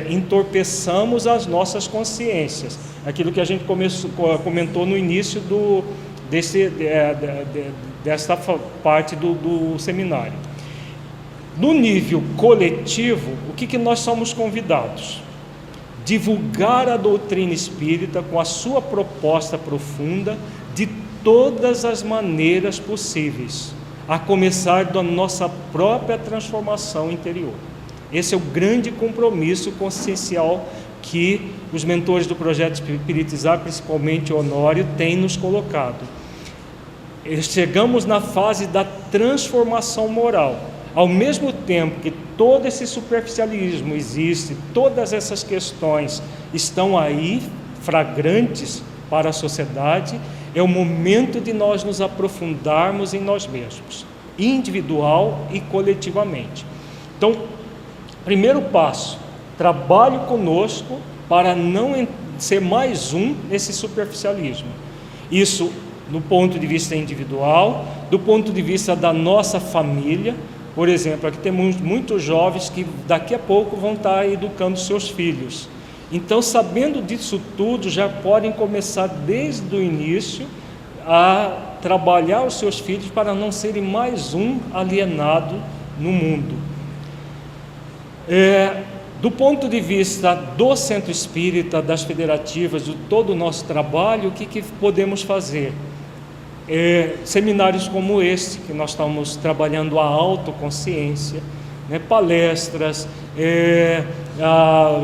A: entorpeçamos as nossas consciências. Aquilo que a gente comentou no início desta parte do seminário. No nível coletivo, o que nós somos convidados? Divulgar a doutrina espírita com a sua proposta profunda de todas as maneiras possíveis, a começar da nossa própria transformação interior. Esse é o grande compromisso consciencial que os mentores do projeto Espiritizar, principalmente Honório, têm nos colocado. Chegamos na fase da transformação moral. Ao mesmo tempo que todo esse superficialismo existe, todas essas questões estão aí flagrantes, para a sociedade, é o momento de nós nos aprofundarmos em nós mesmos, individual e coletivamente. Então, primeiro passo, trabalhe conosco para não ser mais um nesse superficialismo. Isso do ponto de vista individual, do ponto de vista da nossa família. Por exemplo, aqui temos muitos jovens que daqui a pouco vão estar educando seus filhos. Então, sabendo disso tudo, já podem começar desde o início a trabalhar os seus filhos para não serem mais um alienado no mundo. Do ponto de vista do Centro Espírita, das federativas, de todo o nosso trabalho, o que podemos fazer? Seminários como este, que nós estamos trabalhando a autoconsciência, palestras,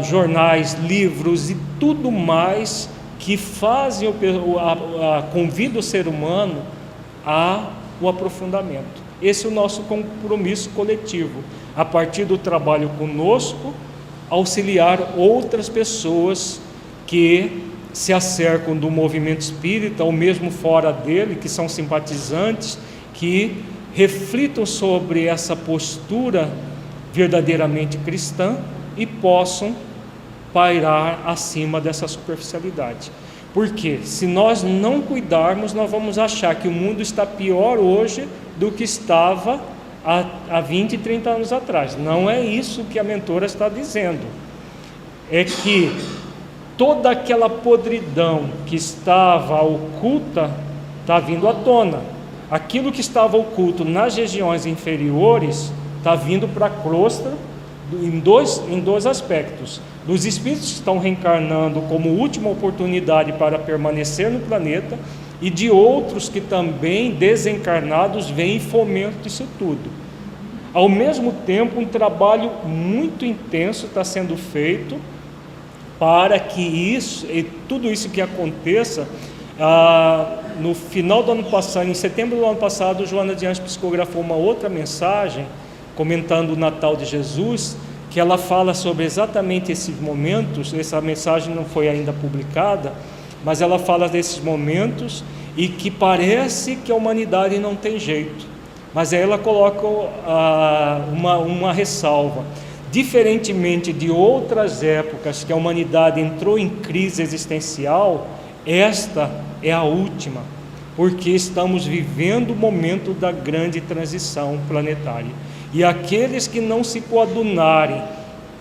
A: jornais, livros e tudo mais que fazem convida o ser humano ao aprofundamento. Esse é o nosso compromisso coletivo, a partir do trabalho conosco, auxiliar outras pessoas que se acercam do movimento espírita, ou mesmo fora dele, que são simpatizantes, que reflitam sobre essa postura verdadeiramente cristã e possam pairar acima dessa superficialidade. Porque se nós não cuidarmos, nós vamos achar que o mundo está pior hoje do que estava há 20 e 30 anos atrás. Não é isso que a mentora está dizendo. É que toda aquela podridão que estava oculta está vindo à tona. Aquilo que estava oculto nas regiões inferiores está vindo para a crosta em dois aspectos. Dos espíritos que estão reencarnando como última oportunidade para permanecer no planeta, e de outros que também desencarnados vêm e fomentam isso tudo. Ao mesmo tempo, um trabalho muito intenso está sendo feito para que tudo isso que aconteça. No final do ano passado, em setembro do ano passado, Joana de Anjos psicografou uma outra mensagem, comentando o Natal de Jesus, que ela fala sobre exatamente esses momentos. Essa mensagem não foi ainda publicada, mas ela fala desses momentos e que parece que a humanidade não tem jeito. Mas aí ela coloca uma ressalva. Diferentemente de outras épocas que a humanidade entrou em crise existencial, esta é a última, porque estamos vivendo o momento da grande transição planetária. E aqueles que não se coadunarem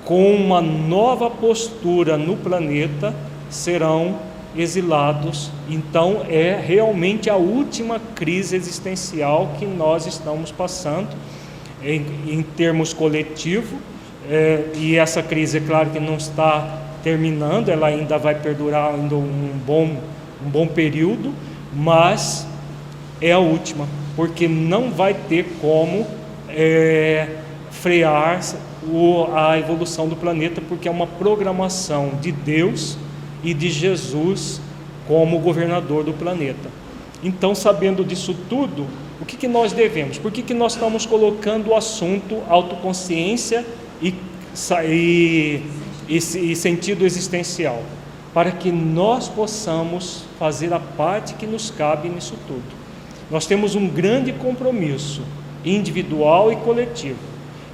A: com uma nova postura no planeta serão exilados. Então é realmente a última crise existencial que nós estamos passando em termos coletivos, e essa crise, é claro que não está terminando, ela ainda vai perdurar ainda um bom período, mas é a última, porque não vai ter como frear a evolução do planeta, porque é uma programação de Deus e de Jesus como governador do planeta. Então, sabendo disso tudo, o que nós devemos? Por que nós estamos colocando o assunto autoconsciência e sentido existencial? Para que nós possamos fazer a parte que nos cabe nisso tudo. Nós temos um grande compromisso individual e coletivo.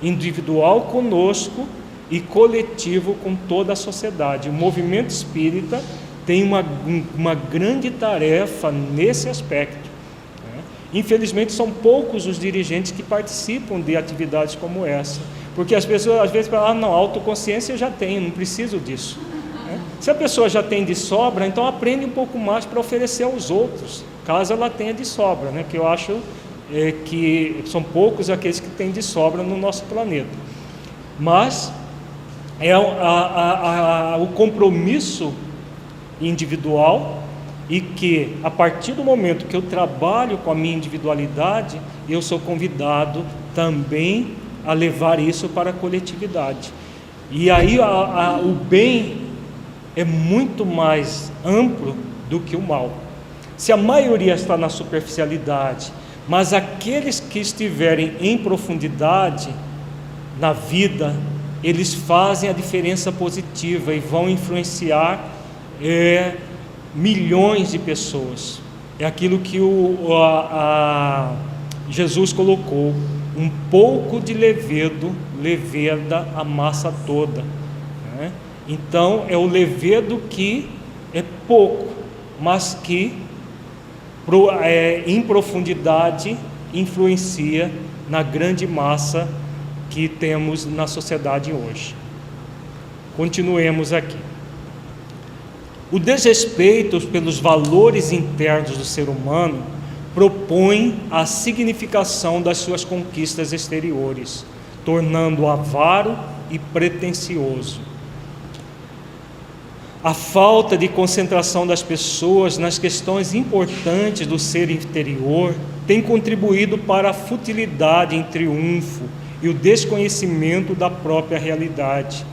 A: Individual conosco e coletivo com toda a sociedade. O movimento espírita tem uma grande tarefa nesse aspecto. Infelizmente são poucos os dirigentes que participam de atividades como essa, porque as pessoas às vezes falam, não, autoconsciência eu já tenho, não preciso disso. Se a pessoa já tem de sobra, então aprende um pouco mais para oferecer aos outros, caso ela tenha de sobra, que eu acho que são poucos aqueles que têm de sobra no nosso planeta. Mas o compromisso individual, e que a partir do momento que eu trabalho com a minha individualidade, eu sou convidado também a levar isso para a coletividade. E aí o bem é muito mais amplo do que o mal. Se a maioria está na superficialidade, mas aqueles que estiverem em profundidade na vida, eles fazem a diferença positiva e vão influenciar milhões de pessoas. É aquilo que Jesus colocou: um pouco de levedo leveda a massa toda, né? Então é o levedo que é pouco, mas que em profundidade influencia na grande massa que temos na sociedade hoje. Continuemos aqui. O desrespeito pelos valores internos do ser humano propõe a significação das suas conquistas exteriores, tornando-o avaro e pretensioso. A falta de concentração das pessoas nas questões importantes do ser interior tem contribuído para a futilidade em triunfo e o desconhecimento da própria realidade,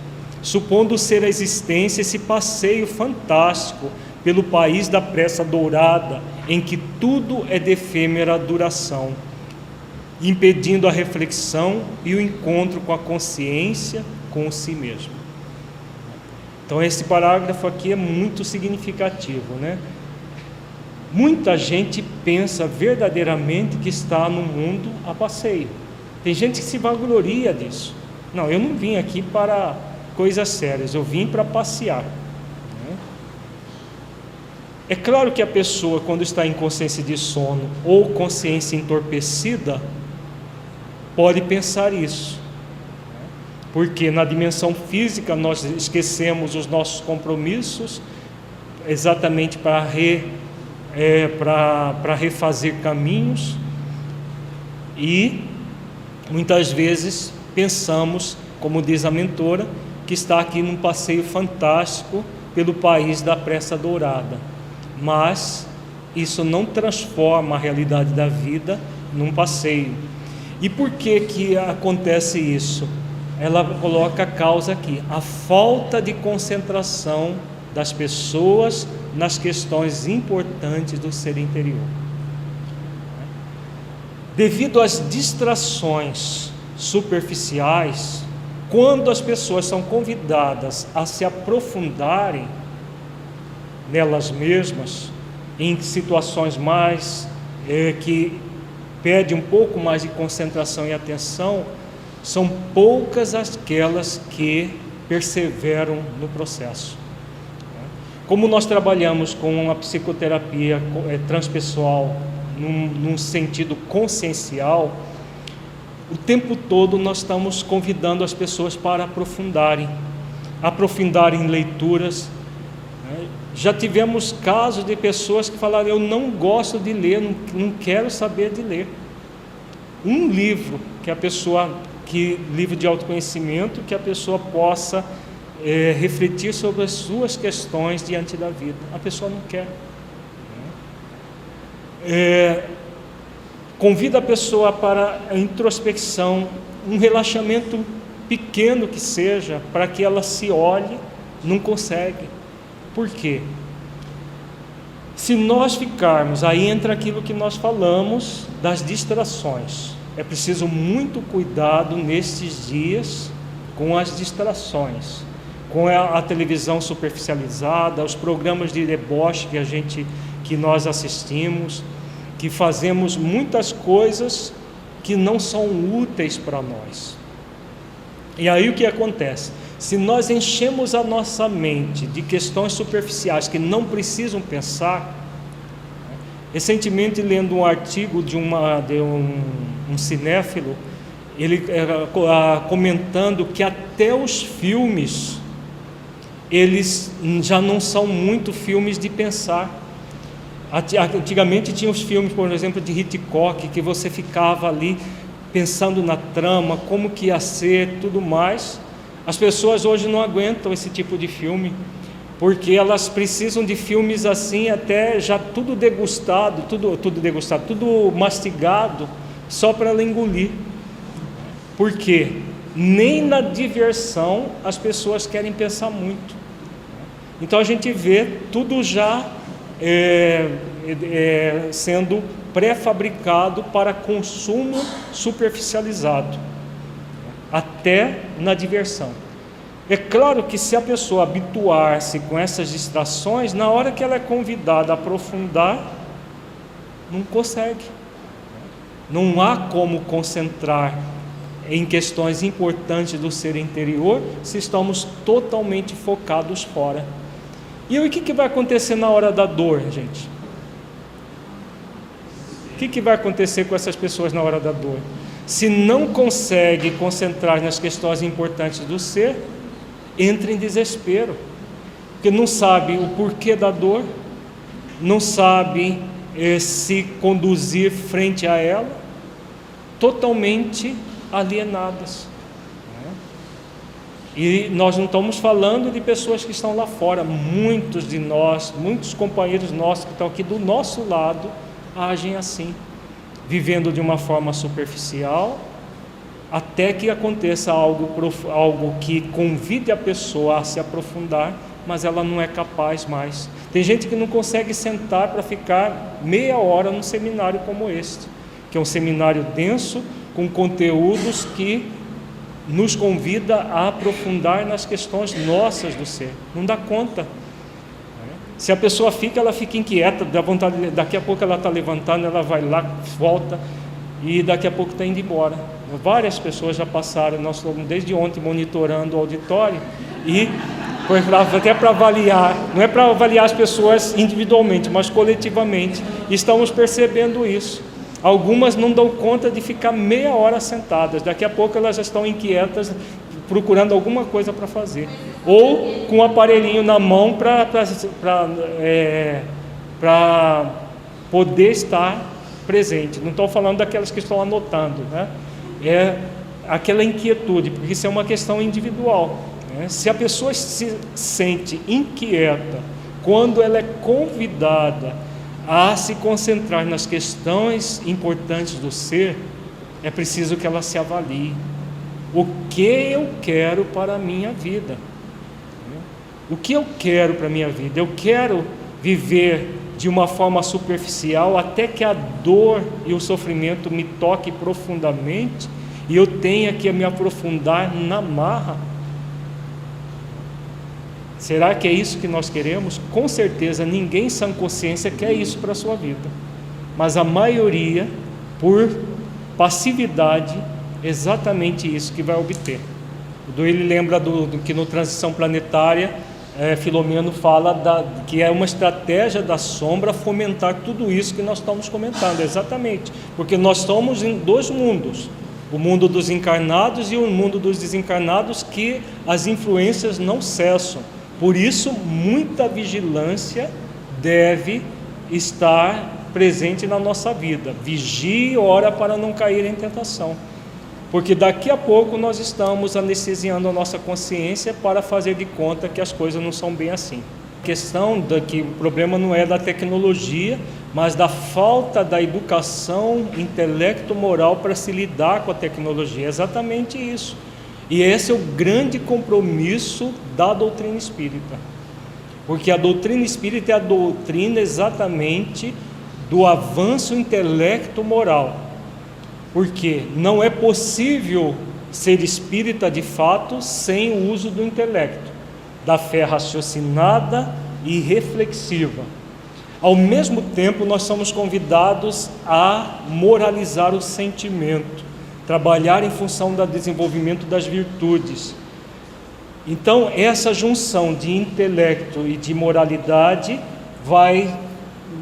A: supondo ser a existência esse passeio fantástico pelo país da pressa dourada, em que tudo é de efêmera duração, impedindo a reflexão e o encontro com a consciência, com si mesmo. Então esse parágrafo aqui é muito significativo, né? Muita gente pensa verdadeiramente que está no mundo a passeio. Tem gente que se vangloria disso. Não, eu não vim aqui para coisas sérias, eu vim para passear. É claro que a pessoa, quando está em consciência de sono ou consciência entorpecida, pode pensar isso, porque na dimensão física nós esquecemos os nossos compromissos exatamente para refazer caminhos, e muitas vezes pensamos, como diz a mentora, que está aqui num passeio fantástico pelo país da pressa dourada, mas isso não transforma a realidade da vida num passeio. E por que acontece isso? Ela coloca a causa aqui: a falta de concentração das pessoas nas questões importantes do ser interior. Devido às distrações superficiais, quando as pessoas são convidadas a se aprofundarem nelas mesmas, em situações mais que pedem um pouco mais de concentração e atenção, são poucas aquelas que perseveram no processo. Como nós trabalhamos com a psicoterapia transpessoal num sentido consciencial, o tempo todo nós estamos convidando as pessoas para aprofundarem em leituras. Já tivemos casos de pessoas que falaram: eu não gosto de ler, não quero saber de ler. Um livro livro de autoconhecimento, que a pessoa possa refletir sobre as suas questões diante da vida. A pessoa não quer. Convida a pessoa para a introspecção, um relaxamento pequeno que seja, para que ela se olhe, não consegue. Por quê? Se nós ficarmos, aí entra aquilo que nós falamos das distrações. É preciso muito cuidado nestes dias com as distrações, com a televisão superficializada, os programas de deboche que nós assistimos, que fazemos muitas coisas que não são úteis para nós. E aí o que acontece? Se nós enchemos a nossa mente de questões superficiais que não precisam pensar. Recentemente, lendo um artigo de um cinéfilo, ele comentando que até os filmes, eles já não são muito filmes de pensar. Antigamente tinha os filmes, por exemplo, de Hitchcock, que você ficava ali pensando na trama, como que ia ser, tudo mais. As pessoas hoje não aguentam esse tipo de filme, porque elas precisam de filmes assim, até já tudo degustado, tudo mastigado, só para ela engolir. Porque nem na diversão as pessoas querem pensar muito. Então a gente vê tudo já sendo pré-fabricado para consumo superficializado, até na diversão. É claro que se a pessoa habituar-se com essas distrações, na hora que ela é convidada a aprofundar, não consegue. Não há como concentrar em questões importantes do ser interior se estamos totalmente focados fora. E o que vai acontecer na hora da dor, gente? O que vai acontecer com essas pessoas na hora da dor? Se não consegue concentrar nas questões importantes do ser, entra em desespero, porque não sabe o porquê da dor, não sabe se conduzir frente a ela, totalmente alienadas. E nós não estamos falando de pessoas que estão lá fora. Muitos de nós, muitos companheiros nossos que estão aqui do nosso lado, agem assim, vivendo de uma forma superficial, até que aconteça algo que convide a pessoa a se aprofundar, mas ela não é capaz mais. Tem gente que não consegue sentar para ficar meia hora num seminário como este, que é um seminário denso, com conteúdos que nos convida a aprofundar nas questões nossas do ser. Não dá conta. Se a pessoa ela fica inquieta, dá vontade, daqui a pouco ela está levantando, ela vai lá, volta, e daqui a pouco está indo embora. Várias pessoas já passaram, nós estamos desde ontem monitorando o auditório, e até para avaliar, não é para avaliar as pessoas individualmente, mas coletivamente, estamos percebendo isso. Algumas não dão conta de ficar meia hora sentadas, daqui a pouco elas já estão inquietas, procurando alguma coisa para fazer, ou com um aparelhinho na mão para poder estar presente. Não estou falando daquelas que estão anotando, né? É aquela inquietude, porque isso é uma questão individual, né? Se a pessoa se sente inquieta quando ela é convidada a se concentrar nas questões importantes do ser, é preciso que ela se avalie. O que eu quero para a minha vida? O que eu quero para a minha vida? Eu quero viver de uma forma superficial até que a dor e o sofrimento me toquem profundamente e eu tenha que me aprofundar na marra? Será que é isso que nós queremos? Com certeza ninguém sem consciência quer isso para a sua vida, mas a maioria, por passividade, exatamente isso que vai obter. Ele lembra do que no Transição Planetária, Filomeno fala que é uma estratégia da sombra fomentar tudo isso que nós estamos comentando, exatamente, porque nós estamos em dois mundos, o mundo dos encarnados e o mundo dos desencarnados, que as influências não cessam. Por isso, muita vigilância deve estar presente na nossa vida. Vigie e ora para não cair em tentação, porque daqui a pouco nós estamos anestesiando a nossa consciência para fazer de conta que as coisas não são bem assim. A questão que o problema não é da tecnologia, mas da falta da educação intelecto-moral para se lidar com a tecnologia. É exatamente isso. E esse é o grande compromisso da doutrina espírita, porque a doutrina espírita é a doutrina exatamente do avanço intelecto-moral, porque não é possível ser espírita de fato sem o uso do intelecto, da fé raciocinada e reflexiva. Ao mesmo tempo, nós somos convidados a moralizar o sentimento, trabalhar em função do desenvolvimento das virtudes. Então, essa junção de intelecto e de moralidade vai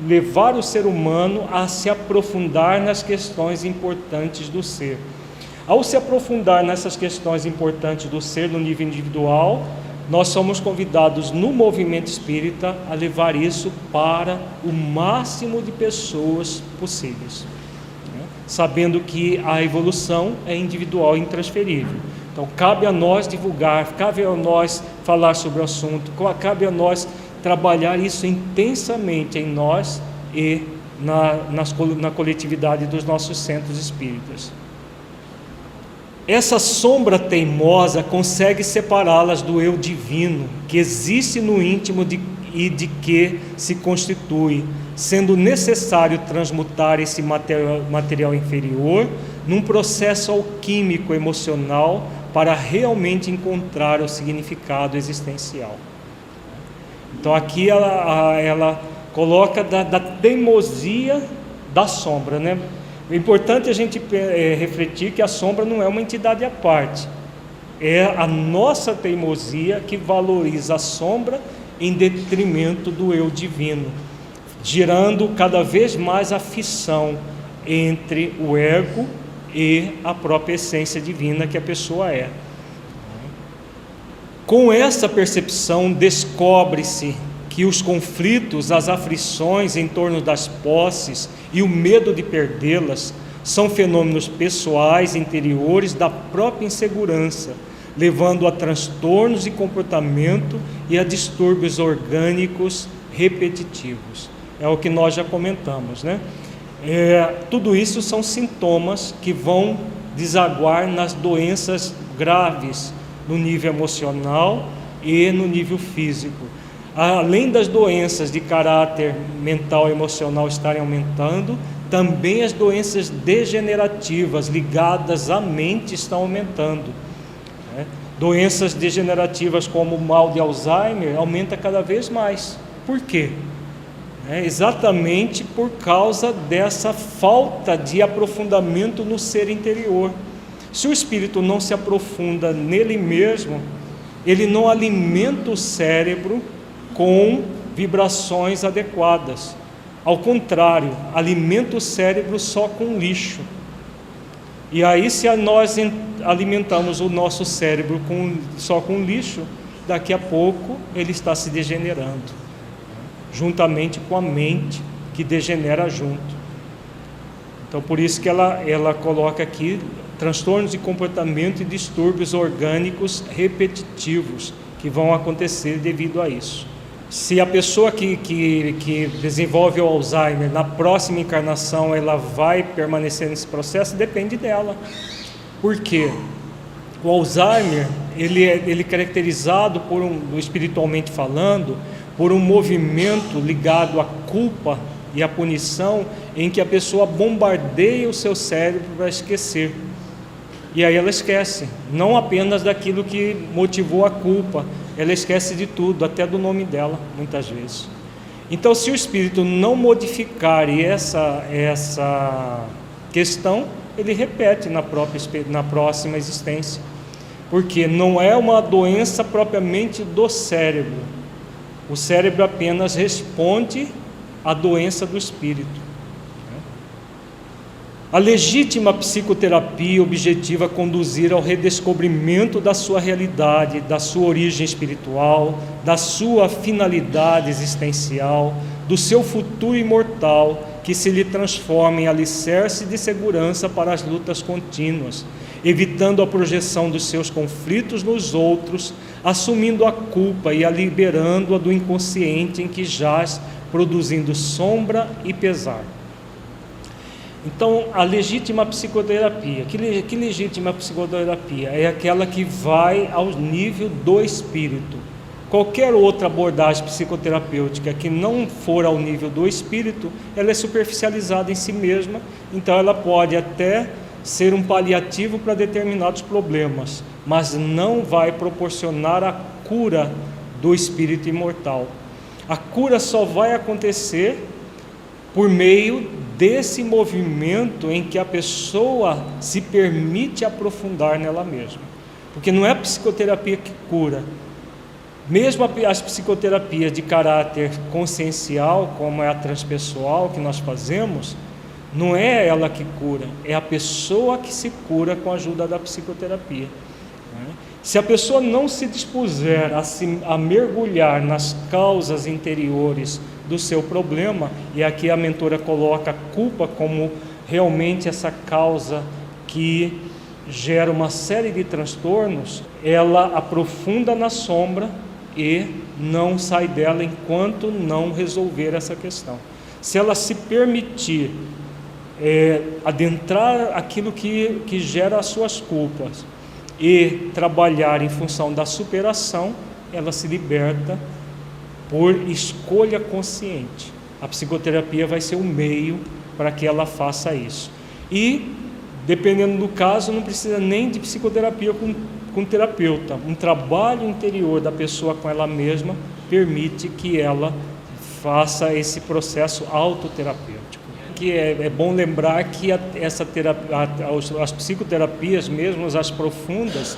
A: levar o ser humano a se aprofundar nas questões importantes do ser. Ao se aprofundar nessas questões importantes do ser no nível individual, nós somos convidados no movimento espírita a levar isso para o máximo de pessoas possíveis, sabendo que a evolução é individual e intransferível. Então, cabe a nós divulgar, cabe a nós falar sobre o assunto, cabe a nós trabalhar isso intensamente em nós e na coletividade dos nossos centros espíritas. Essa sombra teimosa consegue separá-las do eu divino, que existe no íntimo e de que se constitui, sendo necessário transmutar esse material inferior num processo alquímico emocional para realmente encontrar o significado existencial. Então aqui ela coloca da teimosia da sombra, né? É importante a gente refletir que a sombra não é uma entidade à parte, é a nossa teimosia que valoriza a sombra em detrimento do eu divino, gerando cada vez mais a fissão entre o ego e a própria essência divina que a pessoa é. Com essa percepção, descobre-se que os conflitos, as aflições em torno das posses e o medo de perdê-las são fenômenos pessoais, interiores da própria insegurança, levando a transtornos de comportamento e a distúrbios orgânicos repetitivos. É o que nós já comentamos, né? Tudo isso são sintomas que vão desaguar nas doenças graves no nível emocional e no nível físico. Além das doenças de caráter mental e emocional estarem aumentando, também as doenças degenerativas ligadas à mente estão aumentando. Doenças degenerativas como o mal de Alzheimer aumenta cada vez mais. Por quê? Exatamente por causa dessa falta de aprofundamento no ser interior. Se o espírito não se aprofunda nele mesmo, ele não alimenta o cérebro com vibrações adequadas. Ao contrário, alimenta o cérebro só com lixo. E aí, se nós alimentamos o nosso cérebro só com lixo, daqui a pouco ele está se degenerando, juntamente com a mente que degenera junto. Então, por isso que ela coloca aqui transtornos de comportamento e distúrbios orgânicos repetitivos que vão acontecer devido a isso. Se a pessoa que desenvolve o Alzheimer, na próxima encarnação, ela vai permanecer nesse processo, depende dela. Por quê? O Alzheimer, ele é caracterizado espiritualmente falando, por um movimento ligado à culpa e à punição, em que a pessoa bombardeia o seu cérebro para esquecer. E aí ela esquece, não apenas daquilo que motivou a culpa, ela esquece de tudo, até do nome dela, muitas vezes. Então, se o espírito não modificar essa questão, ele repete na próxima existência, porque não é uma doença propriamente do cérebro. O cérebro apenas responde à doença do espírito. A legítima psicoterapia objetiva conduzir ao redescobrimento da sua realidade, da sua origem espiritual, da sua finalidade existencial, do seu futuro imortal, que se lhe transforma em alicerce de segurança para as lutas contínuas, evitando a projeção dos seus conflitos nos outros, assumindo a culpa e a liberando-a do inconsciente em que jaz, produzindo sombra e pesar. Então, a legítima psicoterapia, que legítima psicoterapia? É aquela que vai ao nível do espírito. Qualquer outra abordagem psicoterapêutica que não for ao nível do espírito, ela é superficializada em si mesma, então ela pode até ser um paliativo para determinados problemas, mas não vai proporcionar a cura do espírito imortal. A cura só vai acontecer por meio desse movimento em que a pessoa se permite aprofundar nela mesma. Porque não é a psicoterapia que cura. Mesmo as psicoterapias de caráter consciencial, como é a transpessoal que nós fazemos, não é ela que cura, é a pessoa que se cura com a ajuda da psicoterapia. Se a pessoa não se dispuser a mergulhar nas causas interiores do seu problema, e aqui a mentora coloca a culpa como realmente essa causa que gera uma série de transtornos, ela aprofunda na sombra e não sai dela enquanto não resolver essa questão. Se ela se permitir adentrar aquilo que gera as suas culpas e trabalhar em função da superação, ela se liberta por escolha consciente. A psicoterapia vai ser o meio para que ela faça isso. E, dependendo do caso, não precisa nem de psicoterapia com o terapeuta. Um trabalho interior da pessoa com ela mesma permite que ela faça esse processo autoterapêutico. Que é bom lembrar que essa terapia, as psicoterapias, mesmo as profundas,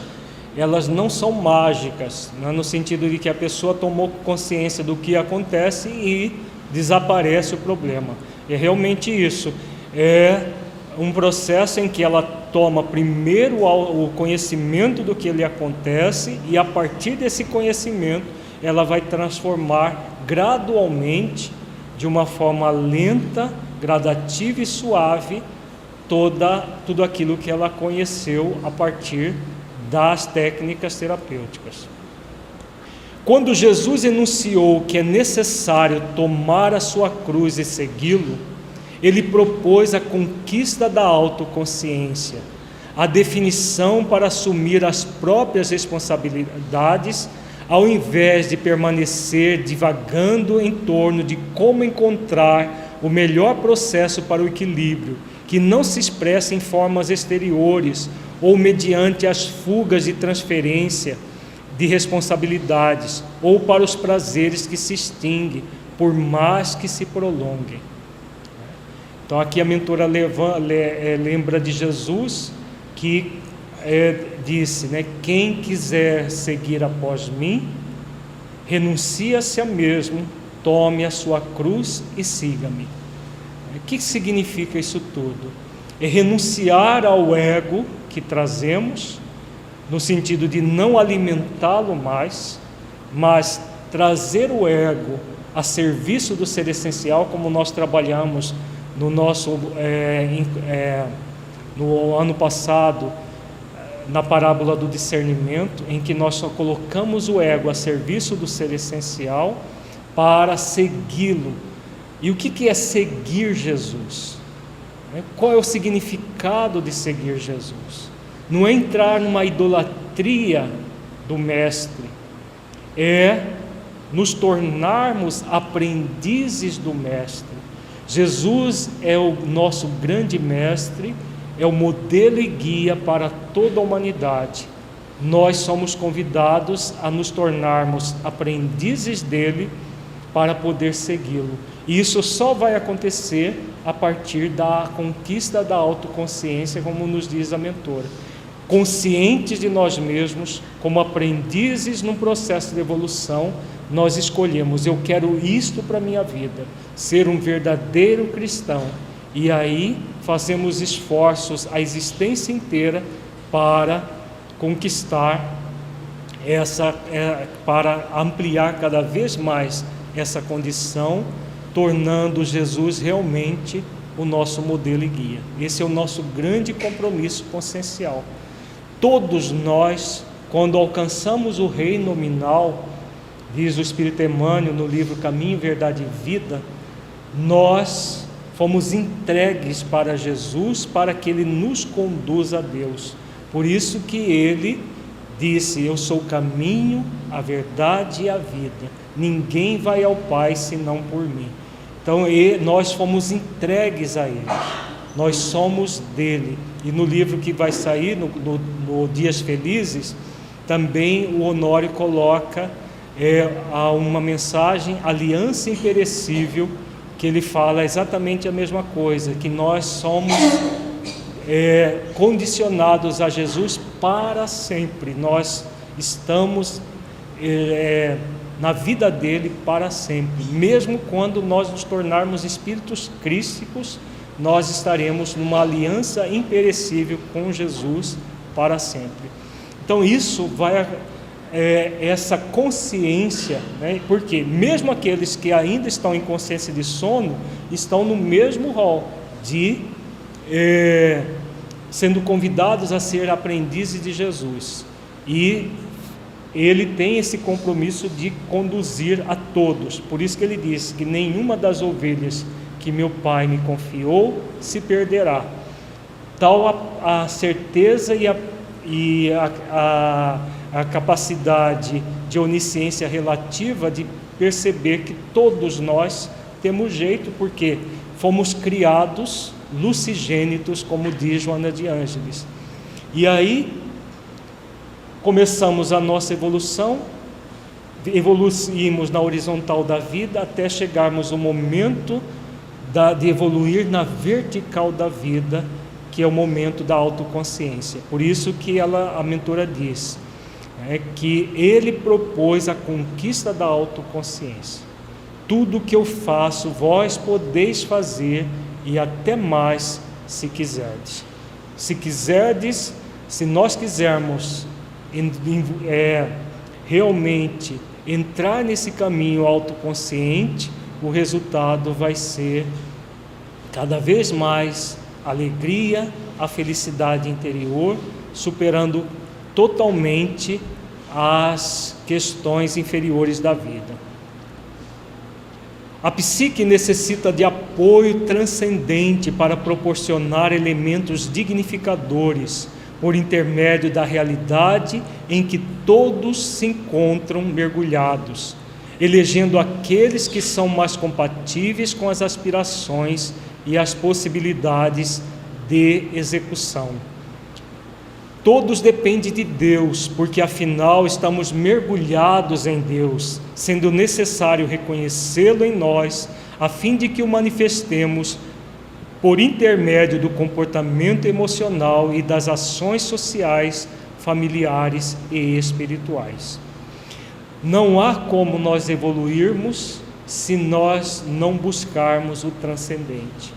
A: elas não são mágicas, né, no sentido de que a pessoa tomou consciência do que acontece e desaparece o problema. É realmente isso. É um processo em que ela toma primeiro o conhecimento do que lhe acontece e, a partir desse conhecimento, ela vai transformar gradualmente, de uma forma lenta, gradativa e suave, tudo aquilo que ela conheceu a partir das técnicas terapêuticas. Quando Jesus enunciou que é necessário tomar a sua cruz e segui-lo, ele propôs a conquista da autoconsciência, a definição para assumir as próprias responsabilidades, ao invés de permanecer divagando em torno de como encontrar o melhor processo para o equilíbrio, que não se expressa em formas exteriores ou mediante as fugas de transferência de responsabilidades, ou para os prazeres que se extinguem, por mais que se prolonguem. Então aqui a mentora lembra de Jesus, que disse, né, quem quiser seguir após mim, renuncie a si mesmo, tome a sua cruz e siga-me. O que significa isso tudo? É renunciar ao ego que trazemos, no sentido de não alimentá-lo mais, mas trazer o ego a serviço do ser essencial, como nós trabalhamos no ano passado, na parábola do discernimento, em que nós só colocamos o ego a serviço do ser essencial para segui-lo. E o que é seguir Jesus? Qual é o significado de seguir Jesus? Não é entrar numa idolatria do Mestre, é nos tornarmos aprendizes do Mestre. Jesus é o nosso grande Mestre, é o modelo e guia para toda a humanidade. Nós somos convidados a nos tornarmos aprendizes dele para poder segui-lo. E isso só vai acontecer a partir da conquista da autoconsciência, como nos diz a mentora. Conscientes de nós mesmos, como aprendizes num processo de evolução, nós escolhemos, eu quero isto para a minha vida, ser um verdadeiro cristão. E aí fazemos esforços a existência inteira para conquistar para ampliar cada vez mais essa condição, tornando Jesus realmente o nosso modelo e guia. Esse é o nosso grande compromisso consciencial. Todos nós, quando alcançamos o reino nominal, diz o Espírito Emmanuel no livro Caminho, Verdade e Vida, nós fomos entregues para Jesus, para que Ele nos conduza a Deus. Por isso que Ele disse, eu sou o caminho, a verdade e a vida. Ninguém vai ao Pai senão por mim. Então nós fomos entregues a Ele. Nós somos dele. E no livro que vai sair, no Dias Felizes, também o Honório coloca uma mensagem, aliança imperecível, que ele fala exatamente a mesma coisa, que nós somos condicionados a Jesus para sempre. Nós estamos na vida dele para sempre. Mesmo quando nós nos tornarmos espíritos crísticos, nós estaremos numa aliança imperecível com Jesus para sempre. Então isso vai, essa consciência, né? Porque mesmo aqueles que ainda estão em consciência de sono, estão no mesmo rol de sendo convidados a ser aprendizes de Jesus. E ele tem esse compromisso de conduzir a todos. Por isso que ele disse que nenhuma das ovelhas que meu Pai me confiou se perderá. Tal a certeza e a capacidade de onisciência relativa de perceber que todos nós temos jeito, porque fomos criados lucigênitos, como diz Joana de Ângeles. E aí começamos a nossa evolução, evoluímos na horizontal da vida até chegarmos ao momento de evoluir na vertical da vida, que é o momento da autoconsciência. Por isso que a mentora diz que ele propôs a conquista da autoconsciência. Tudo que eu faço, vós podeis fazer, e até mais, se quiserdes. Se quiserdes, se nós quisermos realmente entrar nesse caminho autoconsciente, o resultado vai ser cada vez mais alegria, a felicidade interior, superando totalmente as questões inferiores da vida. A psique necessita de apoio transcendente para proporcionar elementos dignificadores por intermédio da realidade em que todos se encontram mergulhados, elegendo aqueles que são mais compatíveis com as aspirações e as possibilidades de execução. Todos dependem de Deus, porque afinal estamos mergulhados em Deus, sendo necessário reconhecê-lo em nós, a fim de que o manifestemos por intermédio do comportamento emocional e das ações sociais, familiares e espirituais. Não há como nós evoluirmos se nós não buscarmos o transcendente,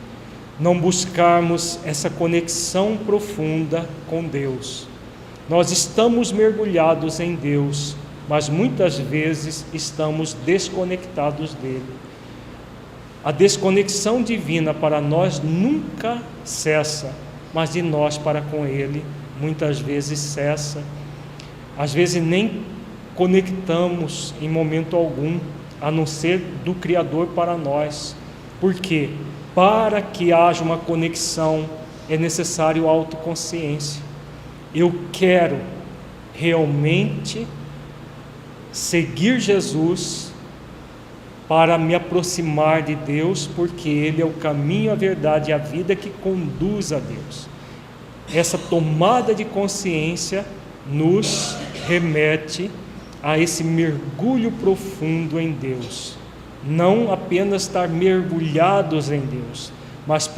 A: não buscarmos essa conexão profunda com Deus. Nós estamos mergulhados em Deus, mas muitas vezes estamos desconectados dele. A desconexão divina para nós nunca cessa, mas de nós para com ele muitas vezes cessa. Às vezes nem conectamos em momento algum, a não ser do Criador para nós. Por quê? Para que haja uma conexão é necessário autoconsciência. Eu quero realmente seguir Jesus para me aproximar de Deus, porque Ele é o caminho, a verdade e a vida que conduz a Deus. Essa tomada de consciência nos remete a esse mergulho profundo em Deus. Não apenas estar mergulhados em Deus, mas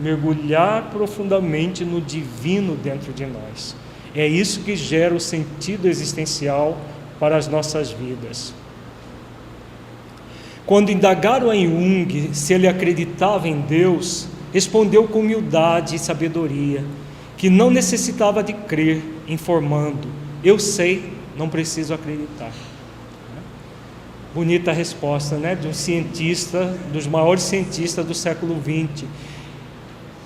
A: mergulhar profundamente no divino dentro de nós. É isso que gera o sentido existencial para as nossas vidas. Quando indagaram a Jung se ele acreditava em Deus, respondeu com humildade e sabedoria, que não necessitava de crer, informando: eu sei, não preciso acreditar. Bonita resposta, né? De um cientista, dos maiores cientistas do século XX.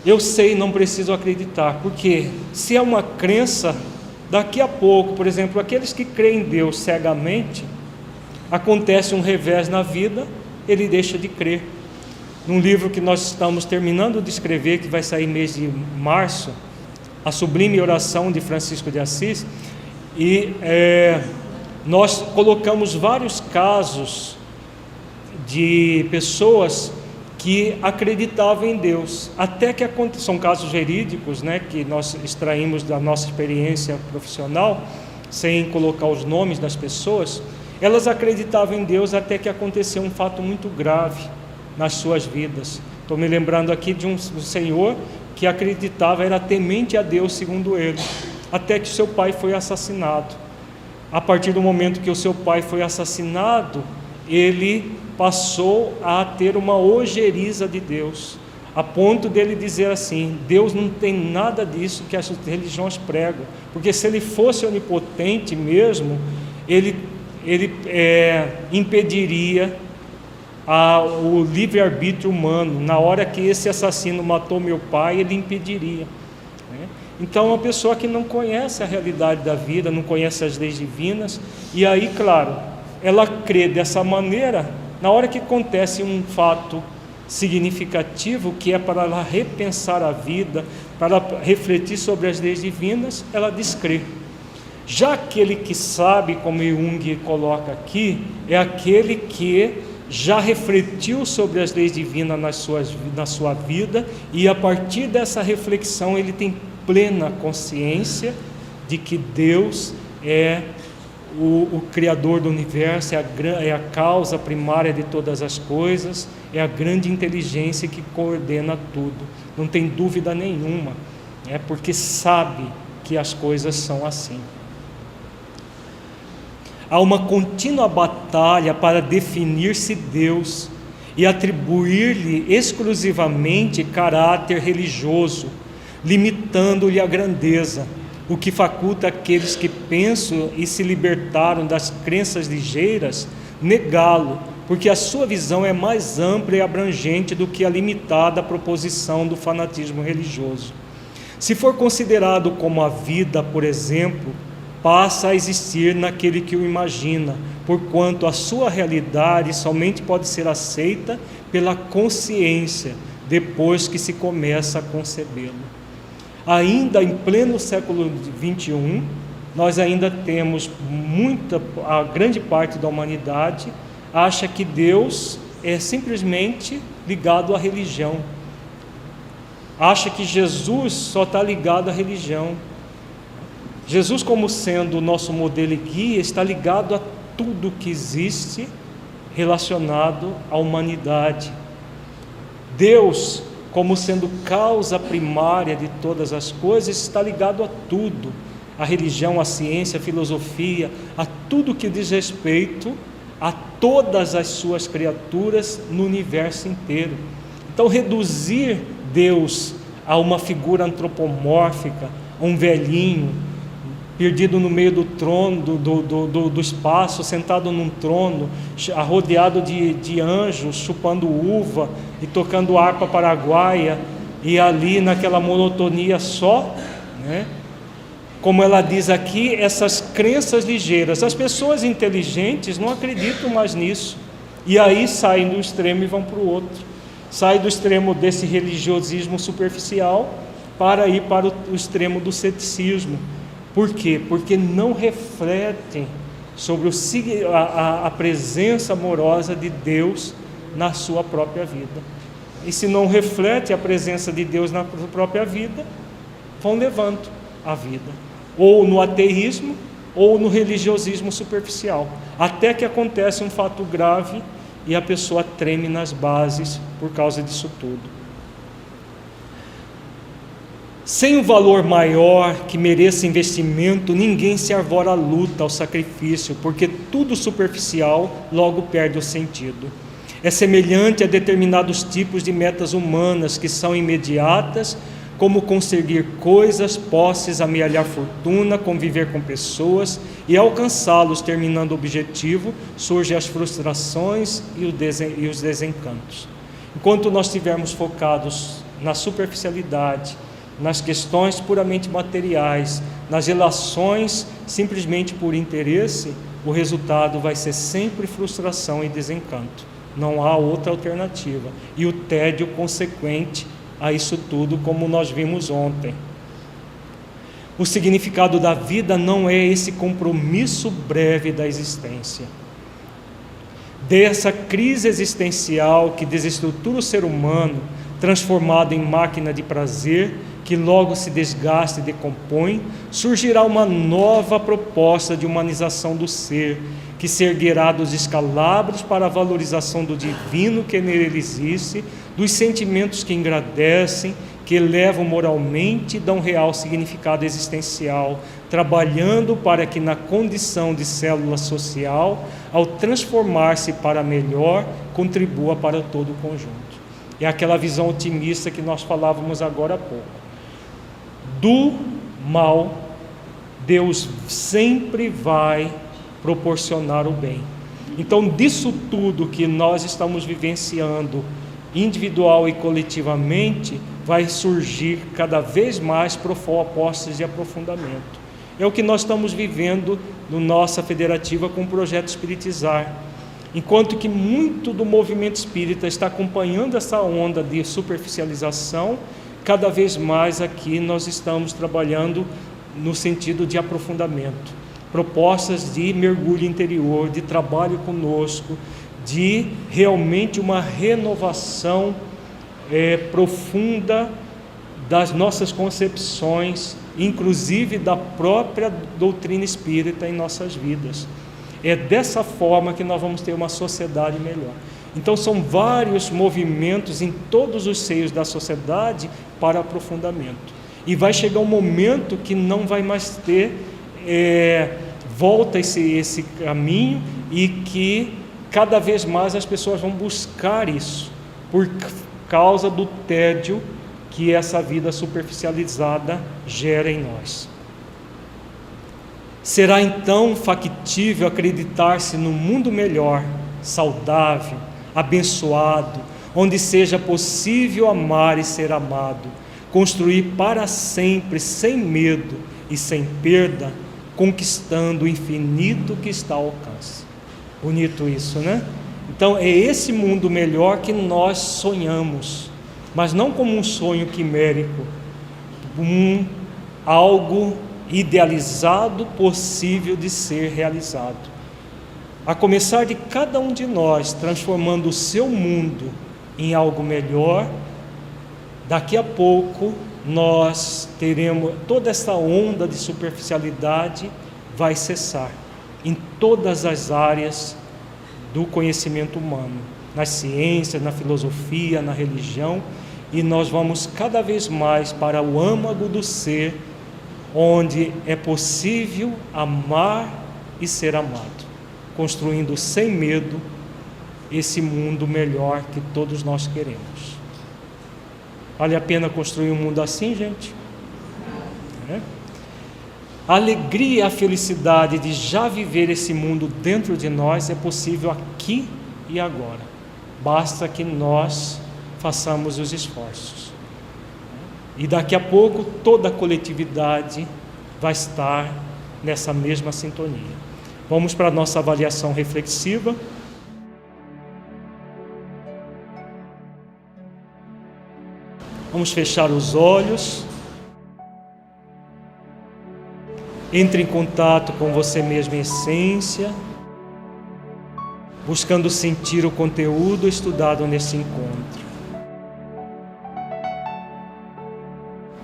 A: Eu sei, não preciso acreditar, porque se é uma crença, daqui a pouco, por exemplo, aqueles que creem em Deus cegamente, acontece um revés na vida, ele deixa de crer. Num livro que nós estamos terminando de escrever, que vai sair mês de março, A Sublime Oração de Francisco de Assis, e nós colocamos vários casos de pessoas que acreditavam em Deus, até que são casos verídicos, né, que nós extraímos da nossa experiência profissional, sem colocar os nomes das pessoas. Elas acreditavam em Deus até que aconteceu um fato muito grave nas suas vidas. Estou me lembrando aqui de um senhor que acreditava, era temente a Deus segundo ele, até que seu pai foi assassinado. A partir do momento que o seu pai foi assassinado, ele passou a ter uma ojeriza de Deus, a ponto dele dizer assim: Deus não tem nada disso que as religiões pregam, porque se ele fosse onipotente mesmo, ele impediria o livre-arbítrio humano. Na hora que esse assassino matou meu pai, ele impediria, né? Então, uma pessoa que não conhece a realidade da vida, não conhece as leis divinas, e aí, claro, ela crê dessa maneira. Na hora que acontece um fato significativo, que é para ela repensar a vida, para refletir sobre as leis divinas, ela descrê. Já aquele que sabe, como Jung coloca aqui, é aquele que já refletiu sobre as leis divinas na sua vida, e a partir dessa reflexão ele tem plena consciência de que Deus é o Criador do universo, é a causa primária de todas as coisas, é a grande inteligência que coordena tudo, não tem dúvida nenhuma, porque sabe que as coisas são assim. Há uma contínua batalha para definir-se Deus e atribuir-lhe exclusivamente caráter religioso, limitando-lhe a grandeza, o que faculta aqueles que pensam e se libertaram das crenças ligeiras negá-lo, porque a sua visão é mais ampla e abrangente do que a limitada proposição do fanatismo religioso. Se for considerado como a vida, por exemplo, passa a existir naquele que o imagina, porquanto a sua realidade somente pode ser aceita pela consciência, depois que se começa a concebê-lo. Ainda em pleno século XXI, nós ainda temos a grande parte da humanidade acha que Deus é simplesmente ligado à religião, acha que Jesus só está ligado à religião. Jesus, como sendo o nosso modelo e guia, está ligado a tudo que existe relacionado à humanidade. Deus, como sendo causa primária de todas as coisas, está ligado a tudo, a religião, a ciência, a filosofia, a tudo que diz respeito a todas as suas criaturas no universo inteiro. Então, reduzir Deus a uma figura antropomórfica, a um velhinho perdido no meio do trono, do espaço, sentado num trono, rodeado de anjos, chupando uva e tocando harpa paraguaia, e ali naquela monotonia só, como ela diz aqui, essas crenças ligeiras. As pessoas inteligentes não acreditam mais nisso, e aí saem do extremo e vão para o outro, saem do extremo desse religiosismo superficial para ir para o extremo do ceticismo. Por quê? Porque não refletem sobre a presença amorosa de Deus na sua própria vida. E se não reflete a presença de Deus na própria vida, vão levando a vida, ou no ateísmo, ou no religiosismo superficial, até que acontece um fato grave e a pessoa treme nas bases por causa disso tudo. Sem um valor maior que mereça investimento, ninguém se arvora à luta, ao sacrifício, porque tudo superficial logo perde o sentido. É semelhante a determinados tipos de metas humanas que são imediatas, como conseguir coisas, posses, amealhar fortuna, conviver com pessoas e alcançá-los, terminando o objetivo, surgem as frustrações e os desencantos. Enquanto nós estivermos focados na superficialidade, nas questões puramente materiais, nas relações simplesmente por interesse, o resultado vai ser sempre frustração e desencanto. Não há outra alternativa. E o tédio consequente a isso tudo, como nós vimos ontem. O significado da vida não é esse compromisso breve da existência. Dessa crise existencial que desestrutura o ser humano, transformado em máquina de prazer, que logo se desgasta e decompõe, surgirá uma nova proposta de humanização do ser, que se erguerá dos escalabros para a valorização do divino que nele existe, dos sentimentos que engrandecem, que elevam moralmente e dão real significado existencial, trabalhando para que na condição de célula social, ao transformar-se para melhor, contribua para todo o conjunto. É aquela visão otimista que nós falávamos agora há pouco. Do mal, Deus sempre vai proporcionar o bem. Então, disso tudo que nós estamos vivenciando, individual e coletivamente, vai surgir cada vez mais propostas de aprofundamento. É o que nós estamos vivendo no nossa federativa com o projeto Espiritizar. Enquanto que muito do movimento espírita está acompanhando essa onda de superficialização, cada vez mais aqui nós estamos trabalhando no sentido de aprofundamento, propostas de mergulho interior, de trabalho conosco, de realmente uma renovação profunda das nossas concepções inclusive da própria doutrina espírita em nossas vidas. É dessa forma que nós vamos ter uma sociedade melhor. Então são vários movimentos em todos os seios da sociedade para aprofundamento. E vai chegar um momento que não vai mais ter volta esse caminho, e que cada vez mais as pessoas vão buscar isso, por causa do tédio que essa vida superficializada gera em nós. Será então factível acreditar-se num mundo melhor, saudável, abençoado, onde seja possível amar e ser amado, construir para sempre sem medo e sem perda, conquistando o infinito que está ao alcance. Bonito isso, né? Então é esse mundo melhor que nós sonhamos, mas não como um sonho quimérico, algo idealizado, possível de ser realizado. A começar de cada um de nós, transformando o seu mundo em algo melhor, daqui a pouco nós teremos toda essa onda de superficialidade vai cessar em todas as áreas do conhecimento humano, nas ciências, na filosofia, na religião, e nós vamos cada vez mais para o âmago do ser, onde é possível amar e ser amado, construindo sem medo esse mundo melhor que todos nós queremos. Vale a pena construir um mundo assim, gente? A alegria e a felicidade de já viver esse mundo dentro de nós é possível aqui e agora. Basta que nós façamos os esforços. E daqui a pouco toda a coletividade vai estar nessa mesma sintonia. Vamos para a nossa avaliação reflexiva. Vamos fechar os olhos. Entre em contato com você mesmo em essência, buscando sentir o conteúdo estudado nesse encontro.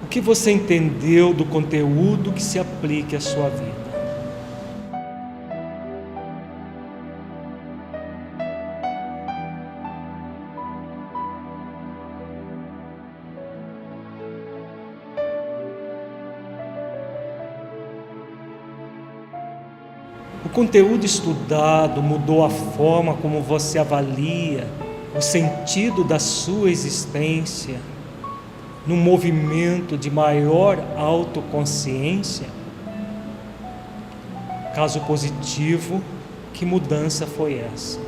A: O que você entendeu do conteúdo que se aplique à sua vida? O conteúdo estudado mudou a forma como você avalia o sentido da sua existência num movimento de maior autoconsciência? Caso positivo, que mudança foi essa?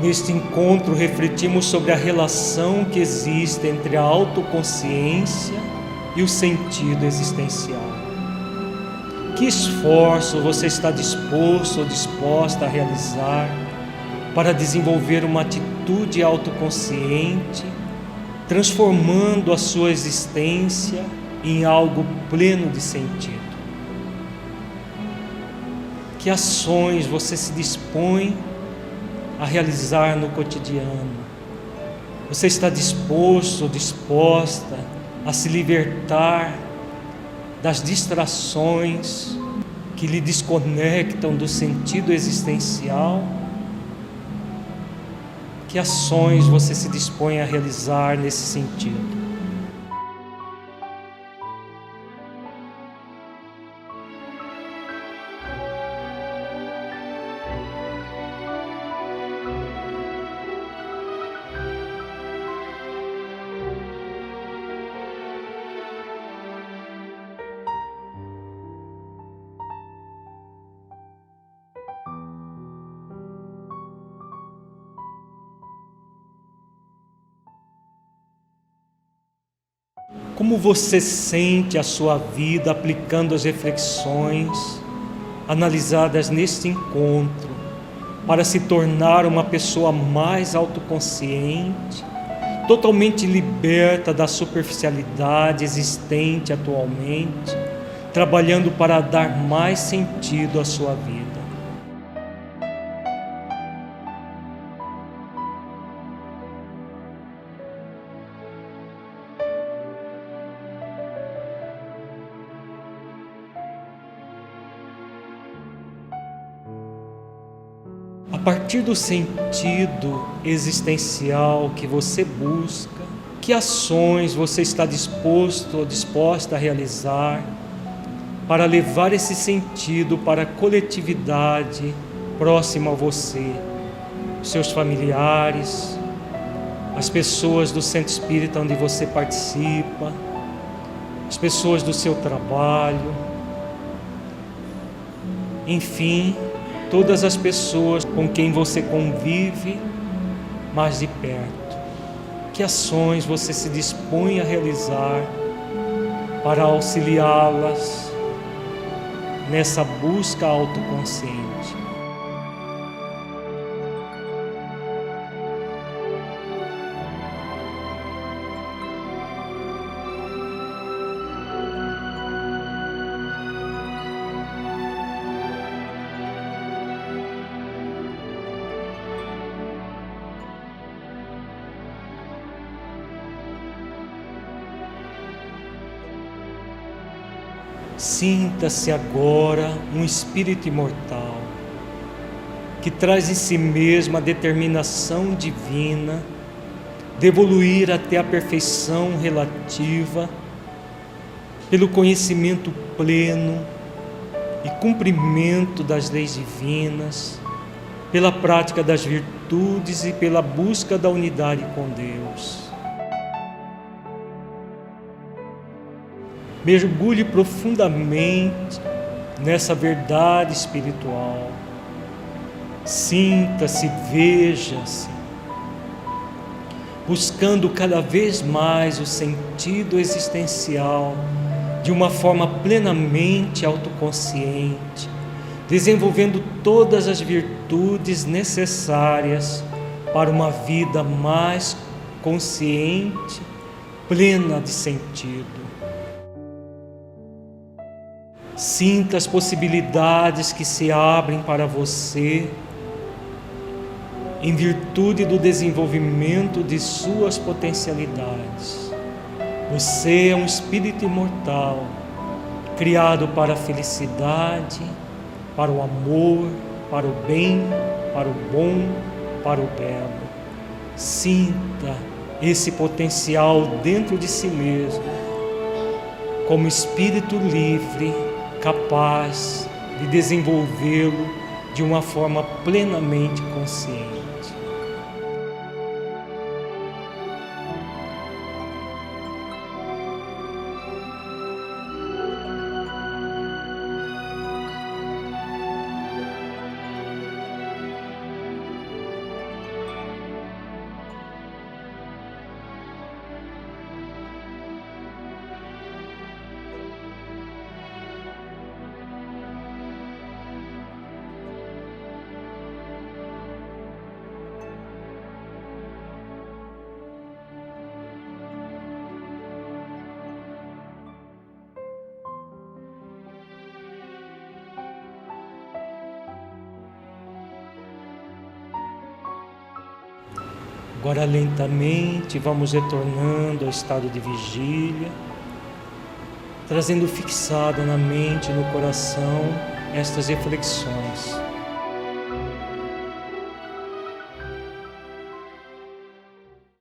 A: Neste encontro, refletimos sobre a relação que existe entre a autoconsciência e o sentido existencial. Que esforço você está disposto ou disposta a realizar para desenvolver uma atitude autoconsciente, transformando a sua existência em algo pleno de sentido? Que ações você se dispõe a realizar no cotidiano? Você está disposto ou disposta a se libertar das distrações que lhe desconectam do sentido existencial? Que ações você se dispõe a realizar nesse sentido? Como você sente a sua vida aplicando as reflexões analisadas neste encontro para se tornar uma pessoa mais autoconsciente, totalmente liberta da superficialidade existente atualmente, trabalhando para dar mais sentido à sua vida? A partir do sentido existencial que você busca, que ações você está disposto ou disposta a realizar para levar esse sentido para a coletividade próxima a você, os seus familiares, as pessoas do centro espírita onde você participa, as pessoas do seu trabalho, enfim, todas as pessoas com quem você convive mais de perto. Que ações você se dispõe a realizar para auxiliá-las nessa busca autoconsciente? Sinta-se agora um espírito imortal, que traz em si mesmo a determinação divina de evoluir até a perfeição relativa, pelo conhecimento pleno e cumprimento das leis divinas, pela prática das virtudes e pela busca da unidade com Deus. Mergulhe profundamente nessa verdade espiritual. Sinta-se, veja-se, buscando cada vez mais o sentido existencial de uma forma plenamente autoconsciente, desenvolvendo todas as virtudes necessárias para uma vida mais consciente, plena de sentido. Sinta as possibilidades que se abrem para você em virtude do desenvolvimento de suas potencialidades. Você é um espírito imortal, criado para a felicidade, para o amor, para o bem, para o bom, para o belo. Sinta esse potencial dentro de si mesmo, como espírito livre, capaz de desenvolvê-lo de uma forma plenamente consciente. Agora lentamente vamos retornando ao estado de vigília, trazendo fixada na mente e no coração estas reflexões.